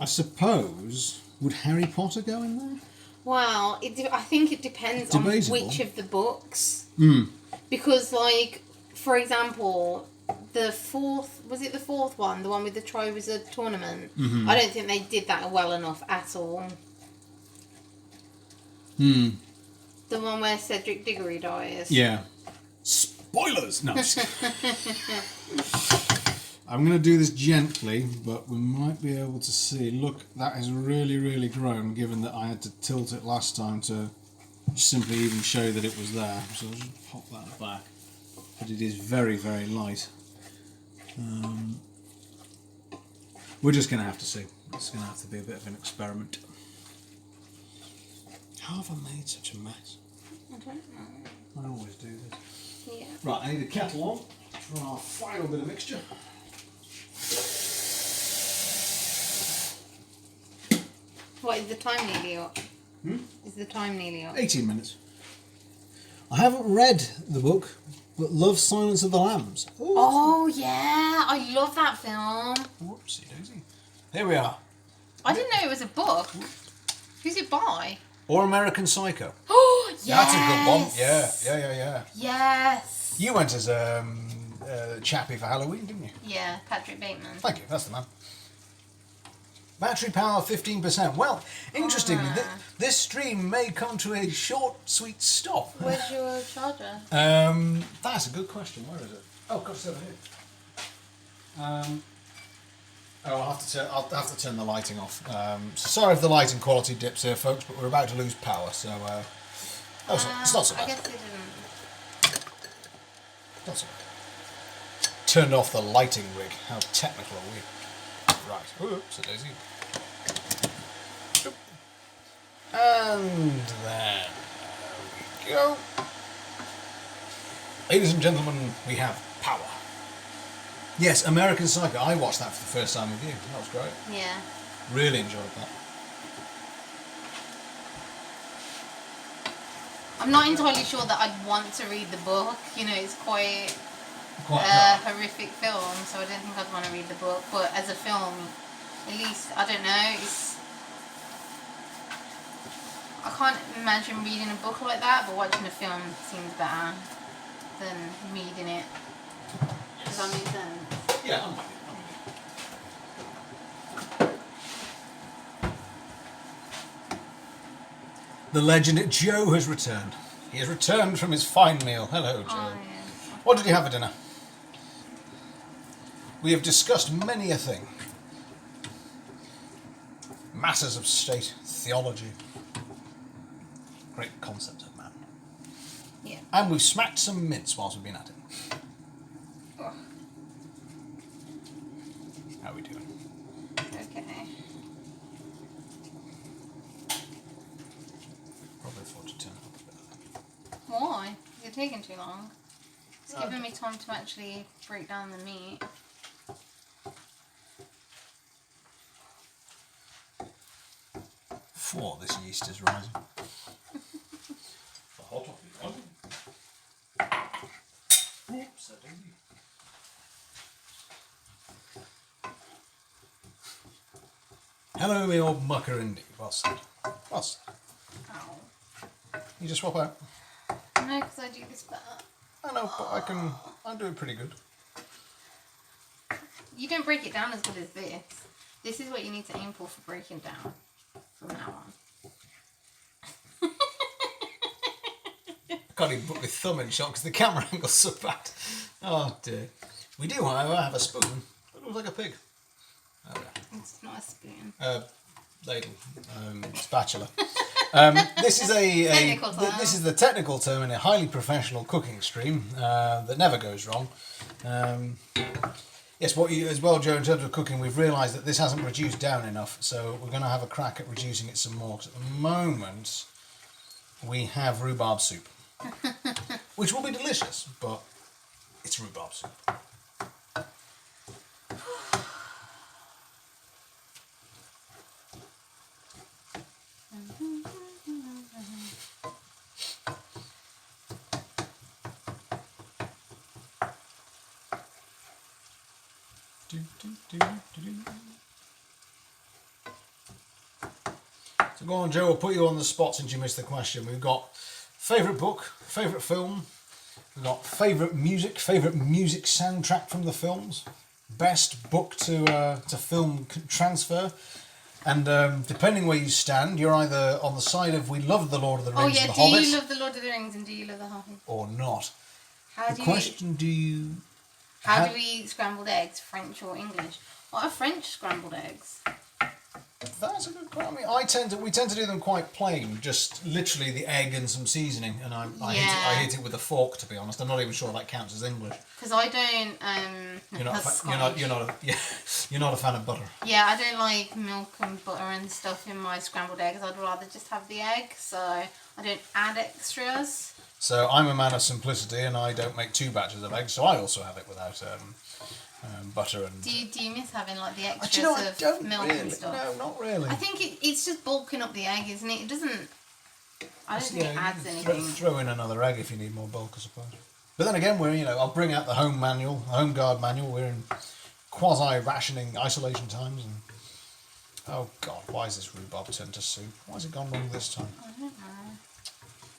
I suppose, would Harry Potter go in there?
Well, I think it depends on
Debatable.
which of the books. Because, like, for example, the fourth one, the one with the Triwizard Tournament, I don't think they did that well enough at all. The one where Cedric Diggory dies.
Yeah. Spoilers! No. I'm going to do this gently, but we might be able to see. Look, that has really, really grown, given that I had to tilt it last time to simply even show that it was there. So I'll just pop that back. But it is very, very light. We're just going to have to see. It's going to have to be a bit of an experiment. How have I made such a mess?
I don't know.
I always do this.
Yeah.
Right, I need a kettle on for our final bit of mixture.
What, is the time nearly up? Is the time nearly up?
18 minutes. I haven't read the book, but love Silence of the Lambs. Ooh.
Oh, yeah. I love that film.
Whoopsie daisy. Here we are.
I didn't know it was a book. Who's it by?
Or American Psycho.
Oh, yes.
That's a good one. Yeah.
Yes.
You went as Chappie for Halloween, didn't you?
Yeah, Patrick Bateman.
Thank you, that's the man. Battery power 15%. Well, interestingly, this stream may come to a short, sweet stop.
Where's your charger?
That's a good question. Where is it? Oh, God, it's over here. I'll have to turn the lighting off. So sorry if the lighting quality dips here, folks, but we're about to lose power, so it's not so bad.
I guess they didn't.
Not so bad. Turned off the lighting rig. How technical are we? Right. Oops, a daisy. And then there we go. Ladies and gentlemen, we have power. Yes, American Psycho. I watched that for the first time with you. That was great.
Yeah.
Really enjoyed that.
I'm not entirely sure that I'd want to read the book. You know, it's quite
Quite
horrific film, so I don't think I'd want to read the book. But as a film, at least, I don't know, I can't imagine reading a book like that, but watching a film seems better than reading it. Does that make sense?
Yeah, I'm with you. The legend Joe has returned. He has returned from his fine meal. Hello, Joe.
Oh, yeah.
What did you have for dinner? We have discussed many a thing. Matters of state, theology. Great concept of man.
Yeah.
And we've smacked some mince whilst we've been at it.
Oh,
How are we doing?
okay.
Probably thought to turn it up a bit.
Why? You're taking too long. It's giving me time to actually break down the meat.
For this yeast is rising. The hot off is rising. Oops, I didn't. Hello, me old mucker indeed. Well said. Well said.
Ow.
You just swap out.
No, because I do this better.
I know, but I do it pretty good.
You don't break it down as good as this. This is what you need to aim for breaking down from now on.
I can't even put my thumb in shot because the camera angle's so bad. Oh dear. We do, however, have a spoon, but it looks like a pig. Oh yeah.
It's not a spoon.
Ladle, spatula. This is
Technical term.
this is the technical term in a highly professional cooking stream that never goes wrong. Yes, as well, Joe, in terms of cooking, we've realised that this hasn't reduced down enough, so we're going to have a crack at reducing it some more. 'Cause at the moment, we have rhubarb soup, which will be delicious, but it's rhubarb soup. So go on, Joe, we'll put you on the spot since you missed the question. We've got favourite book, favourite film, we've got favourite music soundtrack from the films, best book to film transfer, and depending where you stand, you're either on the side of we love the Lord of the Rings
Oh yeah,
and the
do
Hobbit,
you love the Lord of the Rings and do you love the Hobbit?
or not.
How
The
do
question,
How do we eat scrambled eggs, French or English? What are French scrambled eggs?
That's a good question. I mean, we tend to do them quite plain, just literally the egg and some seasoning, and I hit it with a fork. To be honest, I'm not even sure that counts as English.
Because I don't.
You're not a fan of butter.
Yeah, I don't like milk and butter and stuff in my scrambled eggs. I'd rather just have the egg, so I don't add extras.
So I'm a man of simplicity, and I don't make 2 batches of eggs, so I also have it without butter and...
Do you miss having like the
Do
extras
you know, I
of
don't
milk
really.
and stuff?
No, not really.
I think it's just bulking up the egg, isn't it? It doesn't. I don't think it adds
you
anything.
Throw in another egg if you need more bulk, I suppose. But then again, I'll bring out the home manual, the home guard manual. We're in quasi-rationing isolation times, and oh god, why is this rhubarb turned to soup? Why has it gone wrong this time?
I don't know.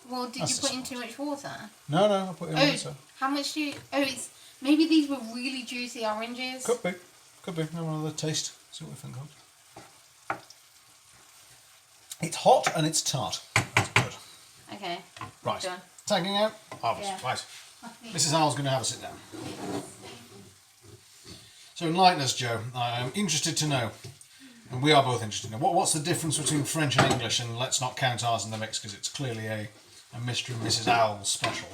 Well, did
That's
you put in too much water?
No, I put it in water.
How much do you? Oh, it's maybe these were really juicy oranges.
Could be. Have another taste. See what we think of. It's hot and it's tart. That's good.
Okay.
Right.
Done.
Tagging out. Marvellous.
Yeah.
Right. Mrs. Howell's going to have a sit down. So enlighten us, Joe. I am interested to know, and we are both interested to know, what's the difference between French and English, and let's not count ours in the mix because it's clearly a Mr. and Mrs. Owl special.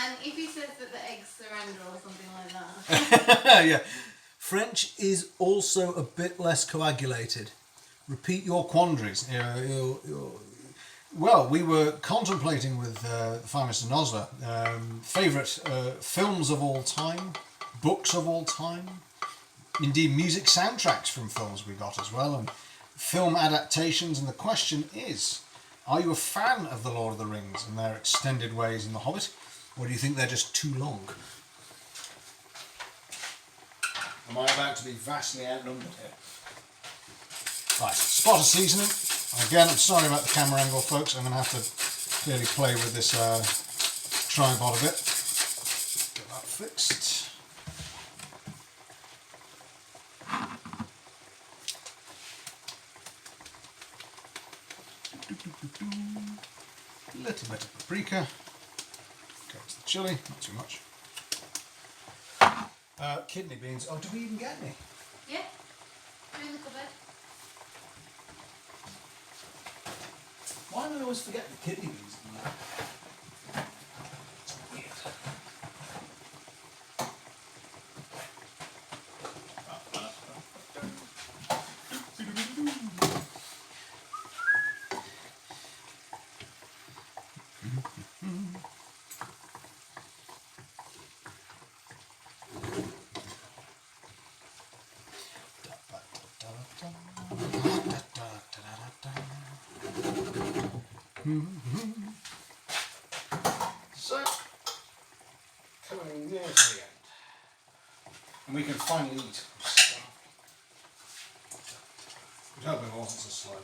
And if he says that the eggs surrender or something like that.
Yeah. French is also a bit less coagulated. Repeat your quandaries. Well, we were contemplating with the fine Mr. Nosler favourite films of all time, books of all time, indeed music soundtracks from films we got as well, and film adaptations. And the question is, are you a fan of The Lord of the Rings and their extended ways in The Hobbit, or do you think they're just too long? Am I about to be vastly outnumbered here? Right, spot of seasoning. Again, I'm sorry about the camera angle, folks. I'm going to have to clearly play with this tripod a bit. Get that fixed. Little bit of paprika. Okay, it's the chilli, not too much. Kidney beans. Oh, do we even get any?
Yeah. They're in the cupboard.
Why do I always forget the kidney beans? It's weird. So, coming near to the end. And we can finally eat. We'd hope it wasn't so slow.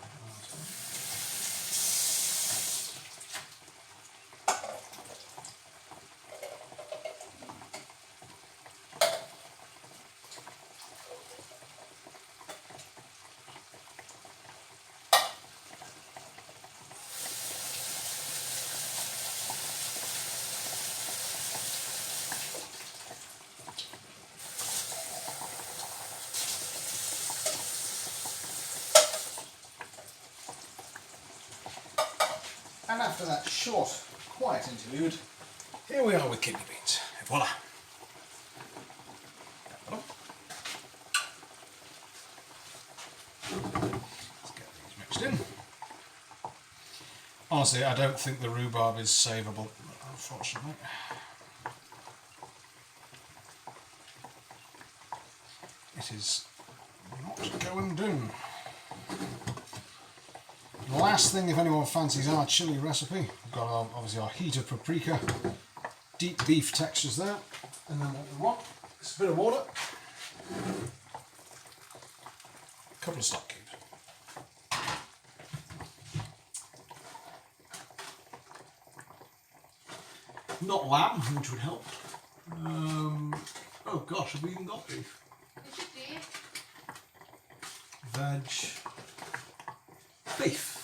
And after that short, quiet interlude, here we are with kidney beans. Voila! Let's get these mixed in. Honestly, I don't think the rhubarb is savable, unfortunately. It is not going down. Last thing, if anyone fancies our chilli recipe, we've got obviously our heat of paprika, deep beef textures there, and then what we want is a bit of water, a couple of stock cubes. Not lamb, which would help. Oh gosh, have we even got beef?
It should be.
Veg. Beef.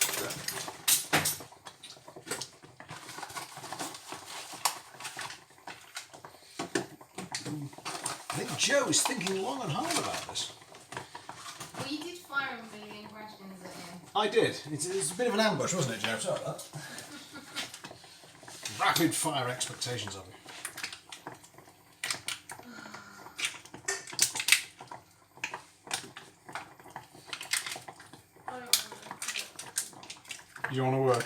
I think Joe is thinking long and hard about this.
Well, you did fire a million questions at him.
I did. It's a bit of an ambush, wasn't it, Joe? Sorry about that. Rapid fire expectations of you. You want to work?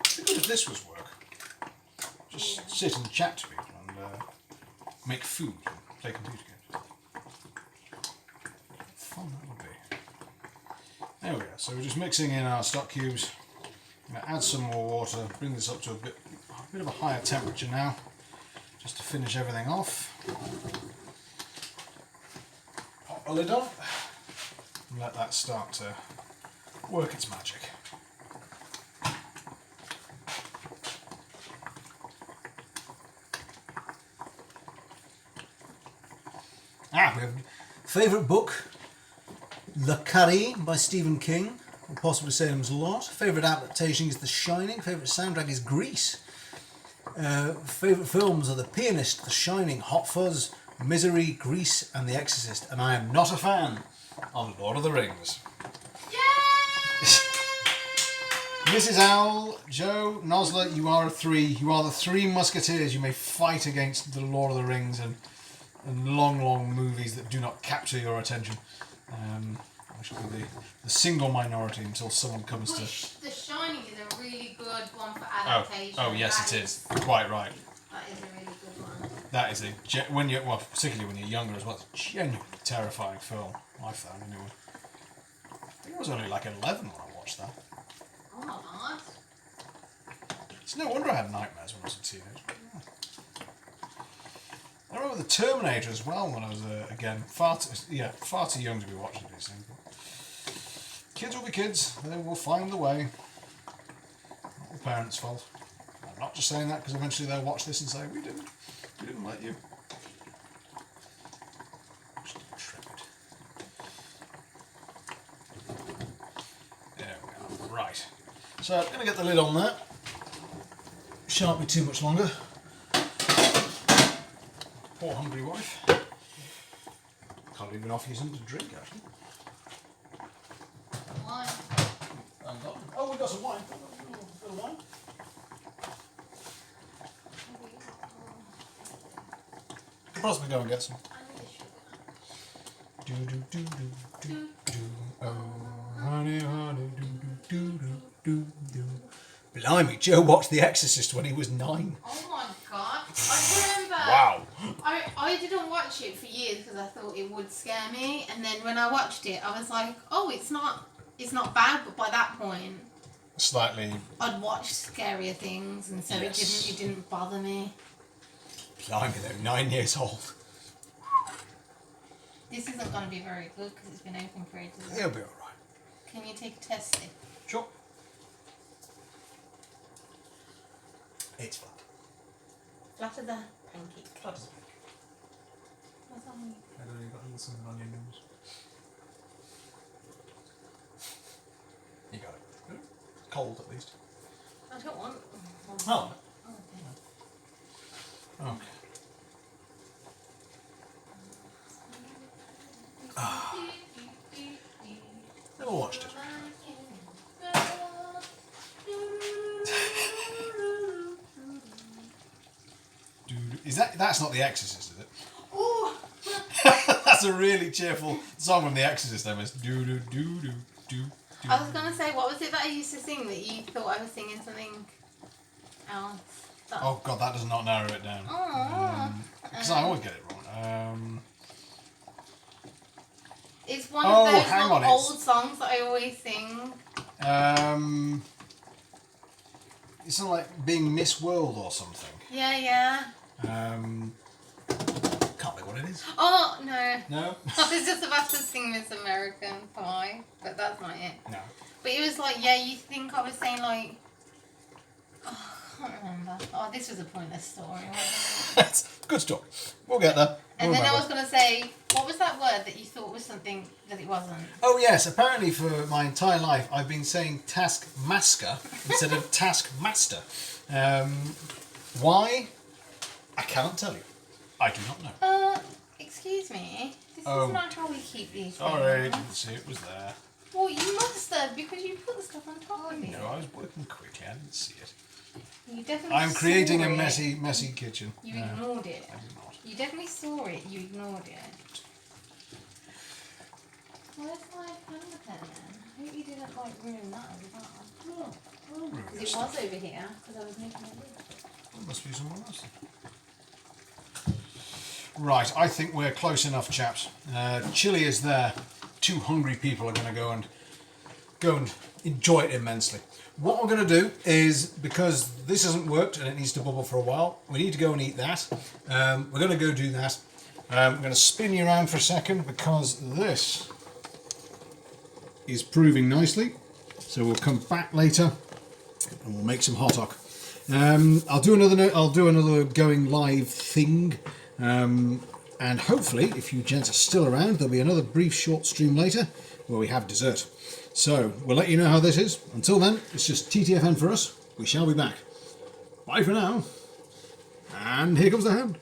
It'd be good if this was work. Just sit and chat to people and make food and play computer games. There we go. So we're just mixing in our stock cubes. I'm going to add some more water, bring this up to a bit of a higher temperature now, just to finish everything off. Pop the lid on and let that start to work its magic. We have favourite book, Le Carré by Stephen King. Or possibly Salem's Lot. Favourite adaptation is The Shining. Favourite soundtrack is Grease. Favourite films are The Pianist, The Shining, Hot Fuzz, Misery, Grease, and The Exorcist. And I am not a fan of Lord of the Rings.
Yay!
Mrs. Owl, Joe, Nosler, you are a 3. You are the 3 musketeers. You may fight against the Lord of the Rings and long, long movies that do not capture your attention. I should be the single minority until someone comes to...
The Shining is a really good one for adaptation.
Oh yes, it is. You're quite right.
That is a really good one.
That is particularly when you're younger as well, it's a genuinely terrifying film, I found anyway. I think I was only like 11 when I watched that.
Oh my god.
It's no wonder I had nightmares when I was a teenager. I remember The Terminator as well when I was, again, far too young to be watching these things. But kids will be kids, they will find the way. Not the parents' fault. I'm not just saying that because eventually they'll watch this and say, we didn't let you. Just intrepid. There we are, right. So I'm going to get the lid on there. Shan't be too much longer. Poor hungry wife. Can't even offer you something to drink, actually.
Wine.
Oh, we got some wine. A bit of wine. Could possibly go and get some. Do do do do do do. Oh, honey, honey, do do do do do. Blimey, Joe watched The Exorcist when he was 9.
Oh my god. I remember.
Wow.
I didn't watch it for years because I thought it would scare me, and then when I watched it, I was like, oh, it's not bad. But by that point,
Slightly.
I'd watched scarier things, and so
Yes.
it didn't bother me.
Blimey, they're 9 years old.
This isn't going to be very good because it's been open for ages.
He'll be alright.
Can you take a test it?
Sure. It's fun.
Flatter the pancake.
That's
What's that mean?
I don't know, you've got a little something on your nose. You got it. It's cold at least.
I don't want.
Oh.
Oh, okay.
Okay. Never watched it. That's not The Exorcist, is it?
Ooh.
That's a really cheerful song from The Exorcist. I miss do do do do do.
I was gonna say, what was it that I used to sing that you thought I was singing something else?
Oh god, that does not narrow it down. Because I always get it wrong.
It's one of those
hang on,
old songs that I always sing.
It's something like being Miss World or something.
Yeah, yeah.
Can't think what it is.
Oh, no.
No?
I was just about to sing Miss American Pie, but that's not it.
No.
But it was like, yeah, you think I was saying like... Oh, I can't remember. Oh, this was a pointless story, wasn't
That's good stuff. We'll get there.
And
We'll
then I
remember.
was going to say, what was that word that you thought was something that it wasn't?
Oh yes, apparently for my entire life I've been saying taskmaster instead of taskmaster. Why? I cannot tell you. I do not know.
Excuse me. This
Oh.
is not how we keep these
Sorry,
things.
didn't see it was there.
Well, you must have, because you put the stuff on top of it.
No, I was working quickly. I didn't see it.
You definitely
I'm creating
saw
a
it.
messy kitchen.
You ignored it.
I did not.
You definitely saw it. You ignored it. Where's my pen then? I hope you didn't like ruin that as well.
Oh,
Because it was over here, because I was making it look.
There must be someone else. Right, I think we're close enough, chaps. Chili is there. 2 hungry people are going to go and go and enjoy it immensely. What we're going to do is, because this hasn't worked and it needs to bubble for a while, we need to go and eat that. We're going to go do that. I'm going to spin you around for a second because this is proving nicely. So we'll come back later and we'll make some hot hock. I'll do another going live thing. And hopefully, if you gents are still around, there'll be another brief short stream later where we have dessert. So, we'll let you know how this is. Until then, it's just TTFN for us. We shall be back. Bye for now. And here comes the hand.